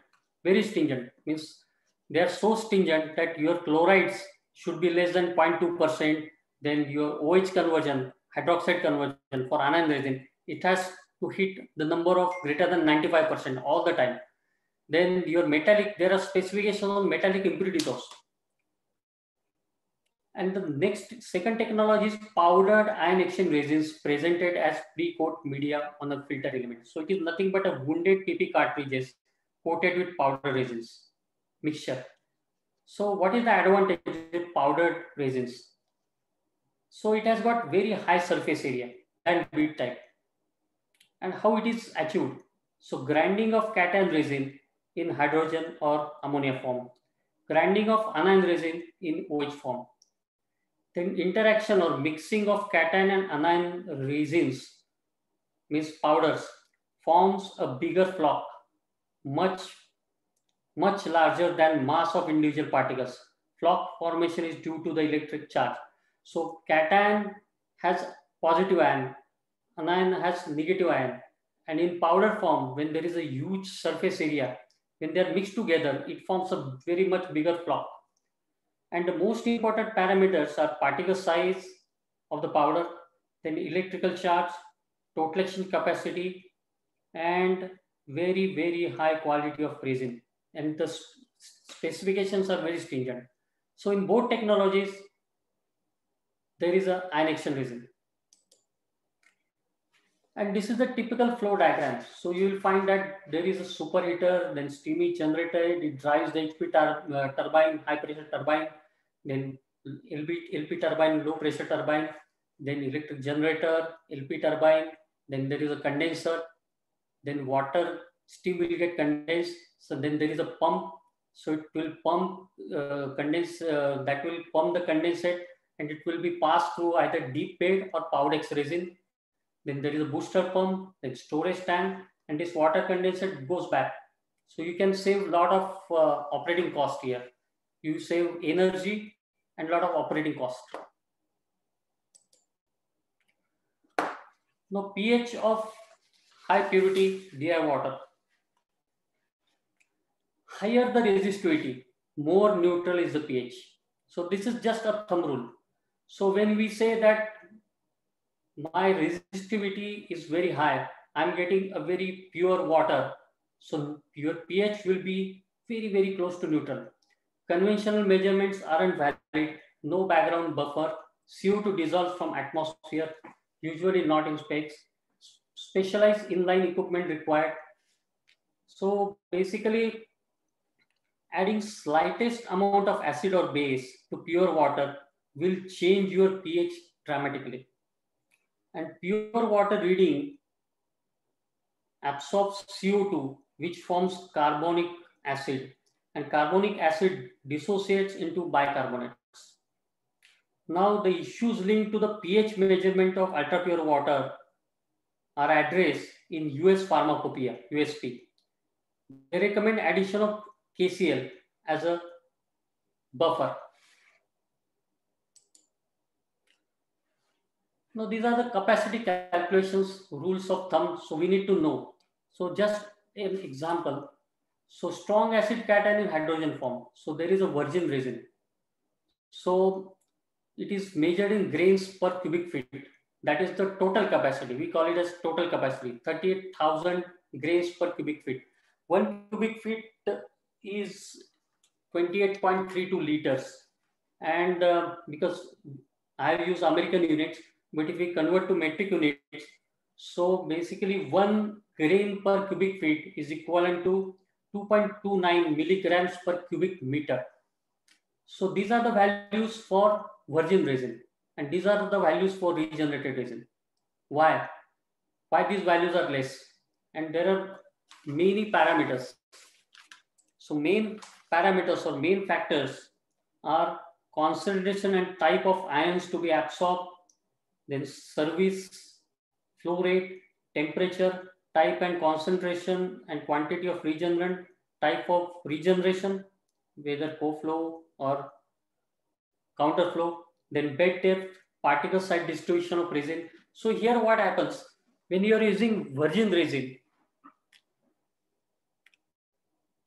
Very stringent means they are so stringent that your chlorides should be less than 0.2%. Then your OH conversion, hydroxide conversion for anion resin, it has to hit the number of greater than 95% all the time. Then your metallic, there are specifications on metallic impurities also. And the second technology is powdered ion exchange resins presented as pre-coat media on the filter element. So it is nothing but a wounded PP cartridges coated with powdered resins mixture. So what is the advantage with powdered resins? So it has got very high surface area and bead type. And how it is achieved? So grinding of cation resin in hydrogen or ammonia form, grinding of anion resin in OH form. Then interaction or mixing of cation and anion resins, means powders, forms a bigger flock, much larger than mass of individual particles. Flock formation is due to the electric charge. So cation has positive ion, anion has negative ion. And in powder form, when there is a huge surface area, when they are mixed together, it forms a very much bigger flock. And the most important parameters are particle size, of the powder, then electrical charge, total action capacity, and very, very high quality of resin. And the specifications are very stringent. So in both technologies, there is a ion exchange resin. And this is the typical flow diagram. So you will find that there is a superheater, then steamy generator, it drives the HP turbine, high pressure turbine, then LP turbine, low pressure turbine, then electric generator, LP turbine, then there is a condenser, then water, steam will get condensed. So then there is a pump. So it will pump, that will pump the condensate, and it will be passed through either deep bed or Powdex resin. Then there is a booster pump, then storage tank, and this water condensate goes back. So you can save a lot of operating cost here. You save energy and a lot of operating cost. Now pH of high purity DI water. Higher the resistivity, more neutral is the pH. So this is just a thumb rule. So when we say that my resistivity is very high, I'm getting a very pure water. So your pH will be very, very close to neutral. Conventional measurements aren't valid, no background buffer, CO2 dissolves from atmosphere, usually not in specs. Specialized inline equipment required. So basically, adding slightest amount of acid or base to pure water will change your pH dramatically. And pure water reading absorbs CO2, which forms carbonic acid, and carbonic acid dissociates into bicarbonates. Now the issues linked to the pH measurement of ultra pure water are addressed in US Pharmacopoeia, USP. They recommend addition of KCl as a buffer. Now these are the capacity calculations, rules of thumb, so we need to know. So just an example. So strong acid cation in hydrogen form. So there is a virgin resin. So it is measured in grains per cubic feet. That is the total capacity. We call it as total capacity, 38,000 grains per cubic feet. 1 cubic feet is 28.32 liters. And because I use American units, but if we convert to metric units, so basically 1 grain per cubic feet is equivalent to 2.29 milligrams per cubic meter. So these are the values for virgin resin, and these are the values for regenerated resin. Why? Why these values are less? And there are many parameters. So main parameters or main factors are concentration and type of ions to be absorbed, then service, flow rate, temperature, type and concentration and quantity of regenerant, type of regeneration, whether co-flow or counterflow, then bed depth, particle size distribution of resin. So here what happens, when you are using virgin resin,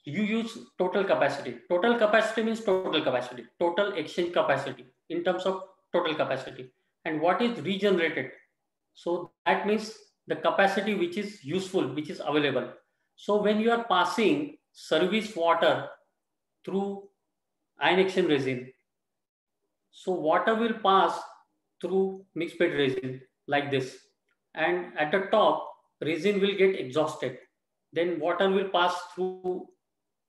you use total capacity. Total capacity means total capacity, total exchange capacity in terms of total capacity. And what is regenerated? So that means the capacity which is useful, which is available. So when you are passing service water through ion exchange resin, so water will pass through mixed bed resin like this. And at the top, resin will get exhausted. Then water will pass through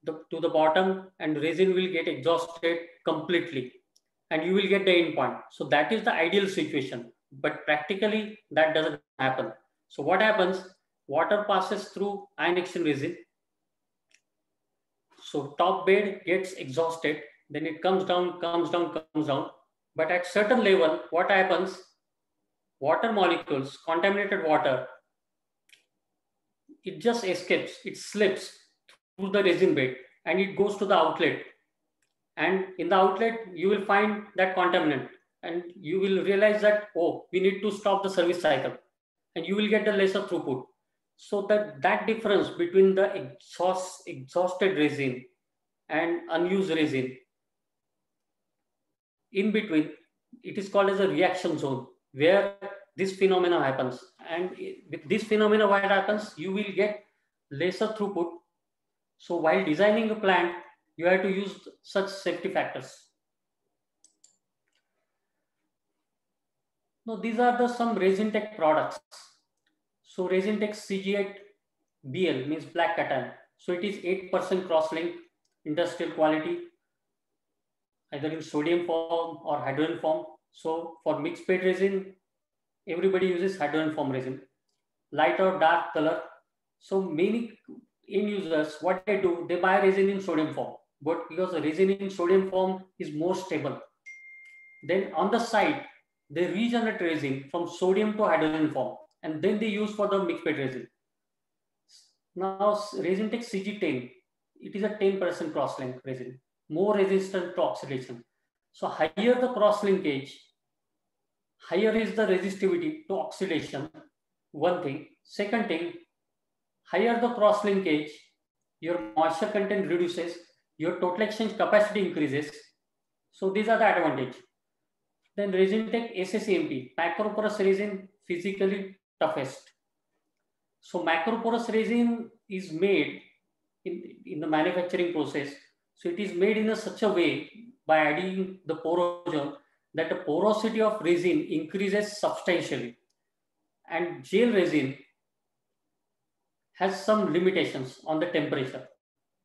to the bottom and resin will get exhausted completely. And you will get the end point. So that is the ideal situation. But practically, that doesn't happen. So what happens? Water passes through ion exchange resin. So top bed gets exhausted. Then it comes down, comes down, comes down. But at certain level, what happens? Water molecules, contaminated water, it just escapes, it slips through the resin bed and it goes to the outlet. And in the outlet, you will find that contaminant and you will realize that, oh, we need to stop the service cycle and you will get the lesser throughput. So that difference between the exhausted resin and unused resin, in between, it is called as a reaction zone. where this phenomena happens. And with this phenomena, what happens? You will get lesser throughput. So while designing a plant, you have to use such safety factors. Now, these are the some Resintec products. So Resintec CG8BL means black cation. So it is 8% cross-linked industrial quality, either in sodium form or hydrogen form. So for mixed bed resin, everybody uses hydrogen form resin. Light or dark color. So many end users, what they do, they buy resin in sodium form. But because the resin in sodium form is more stable, then on the side, they regenerate resin from sodium to hydrogen form, and then they use for the mixed bed resin. Now, Resintec CG10, it is a 10% cross-link resin, more resistant to oxidation. So higher the cross-linkage, higher is the resistivity to oxidation, one thing. Second thing, higher the cross-linkage, your moisture content reduces, your total exchange capacity increases. So these are the advantages. Then Resintec SSCMP, macroporous resin, physically toughest. So macroporous resin is made in the manufacturing process. So it is made in such a way by adding the porozone that the porosity of resin increases substantially. And gel resin has some limitations on the temperature,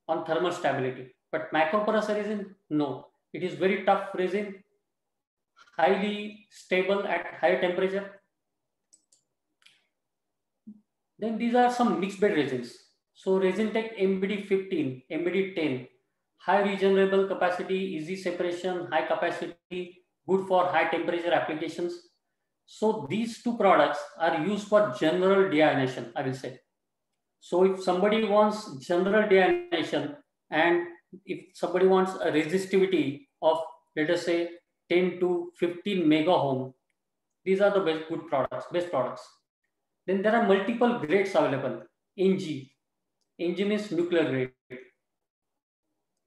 on thermal stability. But macroporous resin, no. It is very tough resin, highly stable at higher temperature. Then these are some mixed bed resins. So Resintec MBD15, MBD10, high regenerable capacity, easy separation, high capacity, good for high temperature applications. So these two products are used for general deionization, I will say. So if somebody wants general deionization and if somebody wants a resistivity of, let us say, 10 to 15 mega ohm, these are the best products. Then there are multiple grades available. NG means nuclear grade.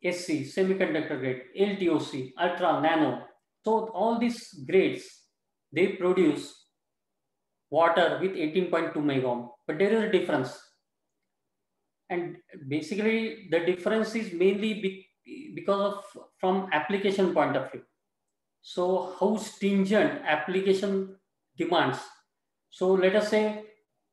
SC, semiconductor grade. LTOC, ultra, nano. So all these grades, they produce water with 18.2 mega ohm. But there is a difference. And basically the difference is mainly because of from application point of view. So how stringent application demands. So let us say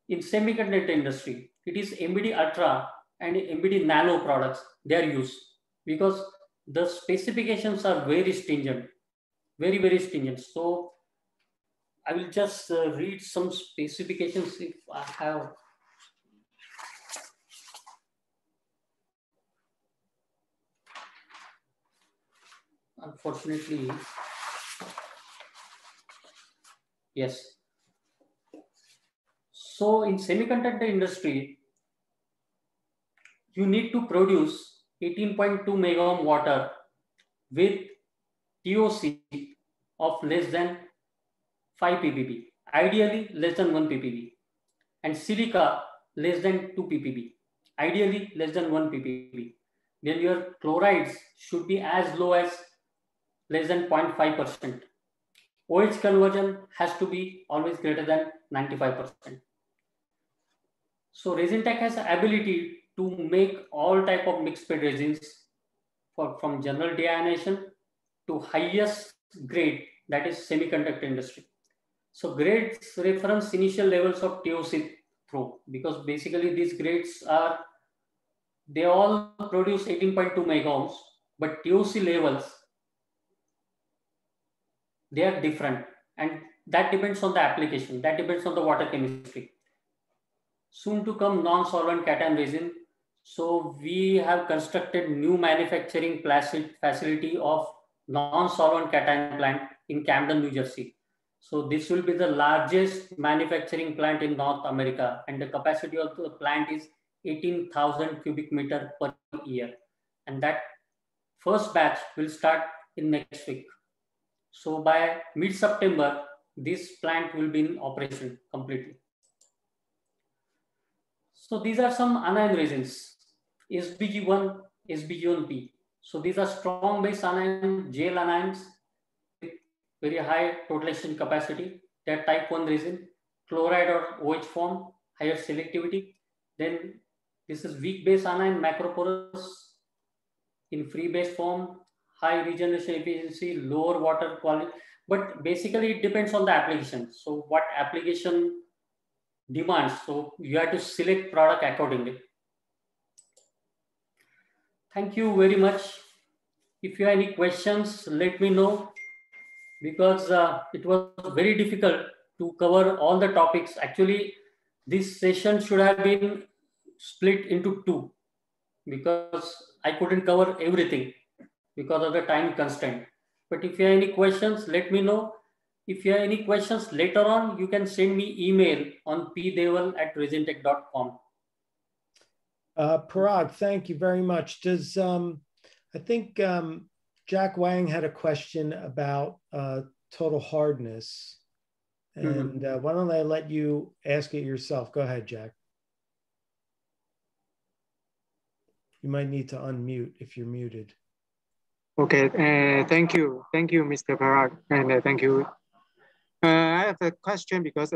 in semiconductor industry, it is MBD Ultra and MBD Nano products they are used because the specifications are very stringent, very, very stringent. So I will just read some specifications if I have. Unfortunately, yes. So in semiconductor industry, you need to produce 18.2 mega ohm water with TOC of less than 5 ppb, ideally less than 1 ppb, and silica less than 2 ppb, ideally less than 1 ppb. Then your chlorides should be as low as less than 0.5%. OH conversion has to be always greater than 95%. So Resintec has the ability to make all type of mixed bed resins from general deionization to highest grade, that is semiconductor industry. So grades reference initial levels of TOC through, because basically these grades are, they all produce 18.2 mega ohms, but TOC levels, they are different, and that depends on the application, that depends on the water chemistry. Soon to come non-solvent cation resin. So we have constructed new manufacturing facility of non-solvent cation plant in Camden, New Jersey. So this will be the largest manufacturing plant in North America, and the capacity of the plant is 18,000 cubic meter per year. And that first batch will start in next week. So by mid-September, this plant will be in operation completely. So these are some anion resins, SBG1, SBG1P. So these are strong base anion, gel anions with very high total exchange capacity. they are type 1 resin. Chloride or OH form, higher selectivity. Then this is weak base anion, macroporous. In free base form, high regeneration efficiency, lower water quality. But basically it depends on the application. So what application demands, so you have to select product accordingly. Thank you very much. If you have any questions, let me know, because it was very difficult to cover all the topics. Actually, this session should have been split into two, because I couldn't cover everything because of the time constraint. But if you have any questions, let me know. If you have any questions later on, you can send me email on pdeval@resintech.com.
Parag, thank you very much. Does I think Jack Wang had a question about total hardness, and why don't I let you ask it yourself? Go ahead, Jack. You might need to unmute if you're muted.
Okay, thank you, Mr. Parag, and thank you. I have a question because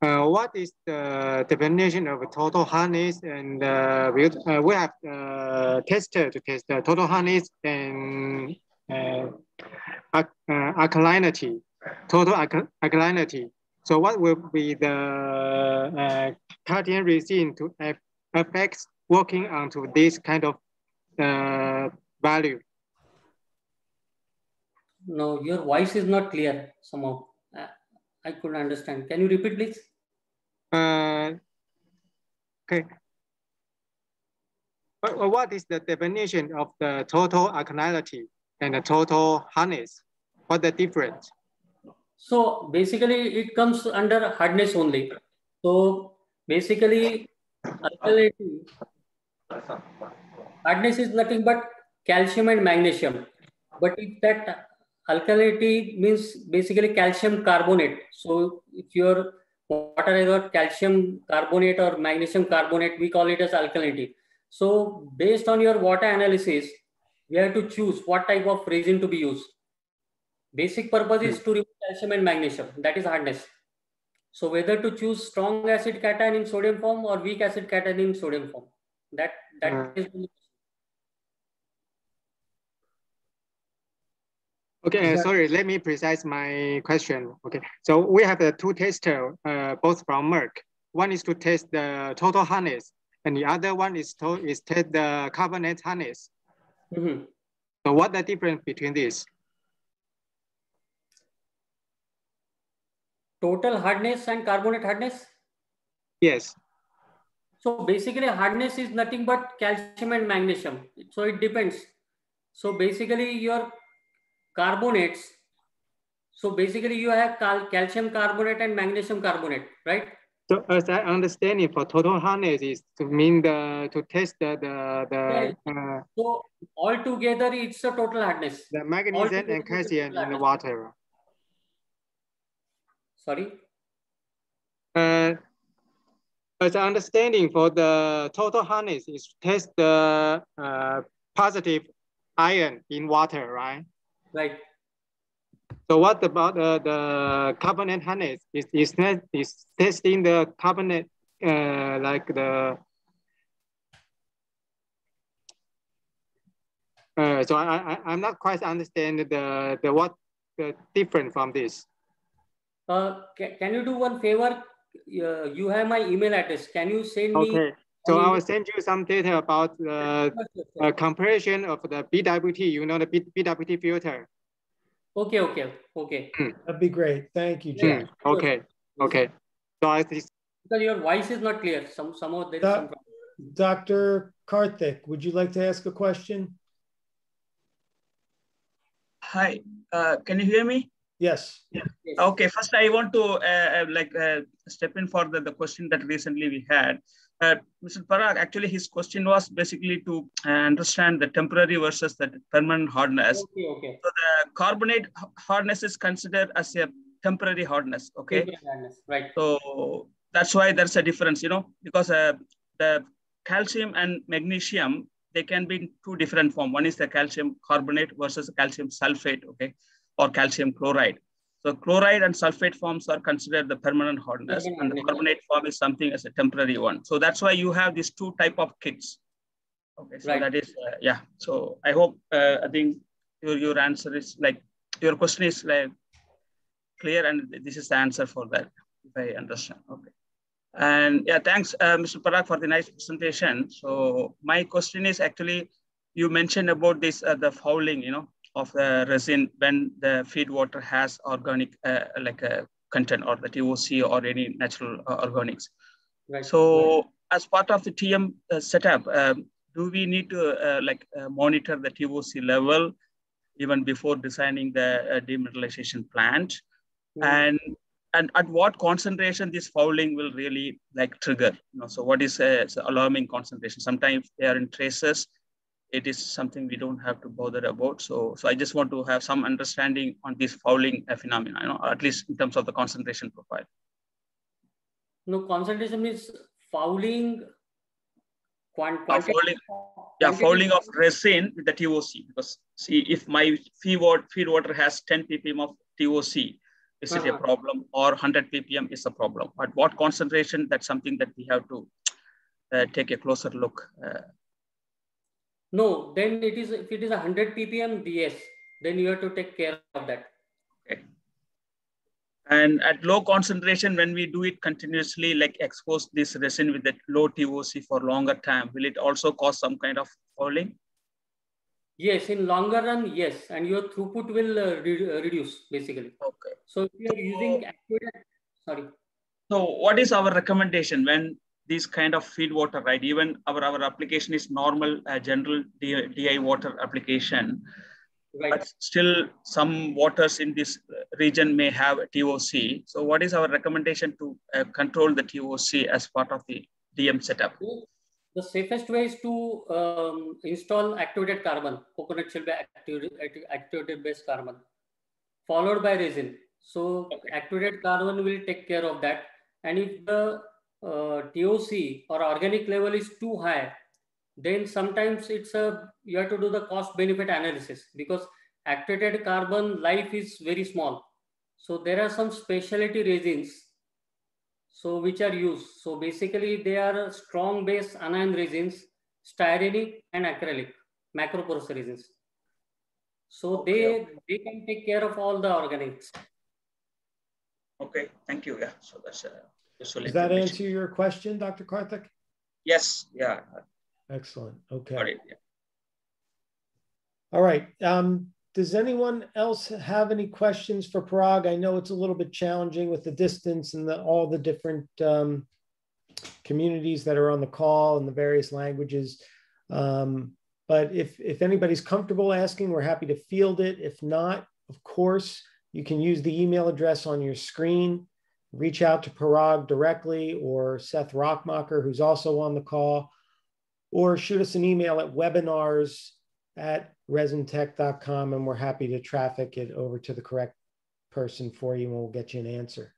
what is the definition of total hardness? And we have tested to test the total hardness and alkalinity, total alkalinity. So what will be the Cardian resin to affect working onto this kind of value?
No, your voice is not clear somehow. I couldn't understand. Can you repeat, please?
Okay. What is the definition of the total alkalinity and the total hardness? What the difference?
So basically, it comes under hardness only. So basically, alkalinity, hardness is nothing but calcium and magnesium. But if that alkalinity means basically calcium carbonate. So if your water has got calcium carbonate or magnesium carbonate, we call it as alkalinity. So based on your water analysis, we have to choose what type of resin to be used. Basic purpose is to remove calcium and magnesium. That is hardness. So whether to choose strong acid cation in sodium form or weak acid cation in sodium form. That is the.
Okay, sorry, let me precise my question. Okay, so we have the two testers, both from Merck. One is to test the total hardness, and the other one is to test the carbonate hardness. So what the difference between these?
Total hardness and carbonate hardness?
Yes.
So basically hardness is nothing but calcium and magnesium. So it depends. So basically your carbonates, so basically you have calcium carbonate and magnesium carbonate, right?
So as I understand it, for total hardness is to mean to test
so altogether it's a total hardness.
The magnesium and calcium in the water.
Sorry?
As I understanding, for the total hardness is to test the positive ion in water, right?
Right.
So what about the carbonate hardness? Is testing the carbonate like the so I'm not quite understand the what the different from this.
Can you do one favor? You have my email address. Can you send me?
Okay. So I will send you some data about the comparison of the BWT. You know the BWT filter.
Okay.
That'd be great. Thank you, Jack.
Okay. So I think
because your voice is not clear. Somehow there is some problem.
Dr. Karthik, would you like to ask a question?
Hi, can you hear me?
Yes.
Okay, first I want to step in for the question that recently we had. Mr. Parag, actually his question was basically to understand the temporary versus the permanent hardness.
Okay.
So the carbonate hardness is considered as a temporary hardness, okay?
Temporary hardness, right.
So that's why there's a difference, because the calcium and magnesium, they can be in two different forms. One is the calcium carbonate versus calcium sulfate, okay, or calcium chloride. So chloride and sulfate forms are considered the permanent hardness, and the carbonate form is something as a temporary one. So that's why you have these two type of kits. Okay, so that is, yeah. So I hope, I think your answer is like, your question is like clear, and this is the answer for that, if I understand. Okay. And yeah, thanks, Mr. Parag, for the nice presentation. So my question is actually, you mentioned about this, the fouling, you know, of the resin when the feed water has organic, like a content, or the TOC or any natural organics. Right. So as part of the TM setup, do we need to monitor the TOC level even before designing the demineralization plant? And at what concentration this fouling will really like trigger? You know, so what is alarming concentration? Sometimes they are in traces. It is something we don't have to bother about. So I just want to have some understanding on this fouling phenomena, you know, at least in terms of the concentration profile.
No, concentration means fouling.
Fouling of resin with the TOC. Because see, if my feed water has 10 ppm of TOC, is it a problem, or 100 ppm is a problem? At what concentration? That's something that we have to take a closer look.
No, then it is, if it is 100 ppm DS, then you have to take care of that.
Okay. And at low concentration, when we do it continuously, like expose this resin with that low TOC for longer time, will it also cause some kind of fouling?
Yes, in longer run, yes, and your throughput will reduce basically.
Okay.
So if you are using activated,
So what is our recommendation when this kind of feed water, right? Even our application is normal, general DI water application. Right. But still some waters in this region may have TOC. So what is our recommendation to control the TOC as part of the DM setup?
The safest way is to install activated carbon, coconut shell activated based carbon, followed by resin. So activated carbon will take care of that. And if the TOC or organic level is too high, then sometimes you have to do the cost benefit analysis, because activated carbon life is very small. So there are some specialty resins which are used. So basically they are strong base anion resins, styrenic and acrylic, macroporous resins. So they can take care of all the organics.
Okay, thank you. Yeah, so that's
does that answer your question, Dr. Karthik?
Yes, yeah.
Excellent. Okay.
Got it, yeah.
All right. Does anyone else have any questions for Parag? I know it's a little bit challenging with the distance and all the different communities that are on the call and the various languages. But if anybody's comfortable asking, we're happy to field it. If not, of course, you can use the email address on your screen, reach out to Parag directly, or Seth Rockmacher, who's also on the call, or shoot us an email at webinars@resintech.com, and we're happy to traffic it over to the correct person for you, and we'll get you an answer.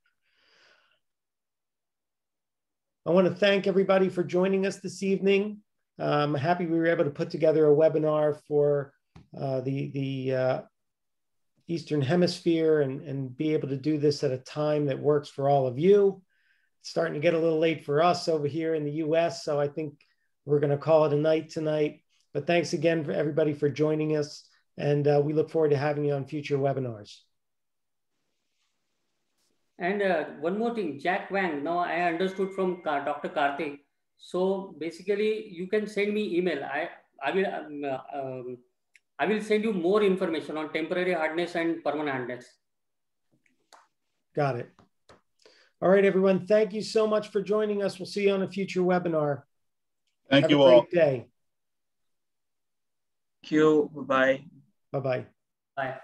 I want to thank everybody for joining us this evening. I'm happy we were able to put together a webinar for the Eastern Hemisphere and be able to do this at a time that works for all of you. It's starting to get a little late for us over here in the US, so I think we're going to call it a night tonight. But thanks again for everybody for joining us, and we look forward to having you on future webinars.
And one more thing, Jack Wang, now I understood from Dr. Karthik. So basically you can send me email. I will send you more information on temporary hardness and permanent hardness.
Got it. All right, everyone. Thank you so much for joining us. We'll see you on a future webinar.
Thank you all.
Have a great day.
Thank you. Bye-bye.
Bye-bye.
Bye.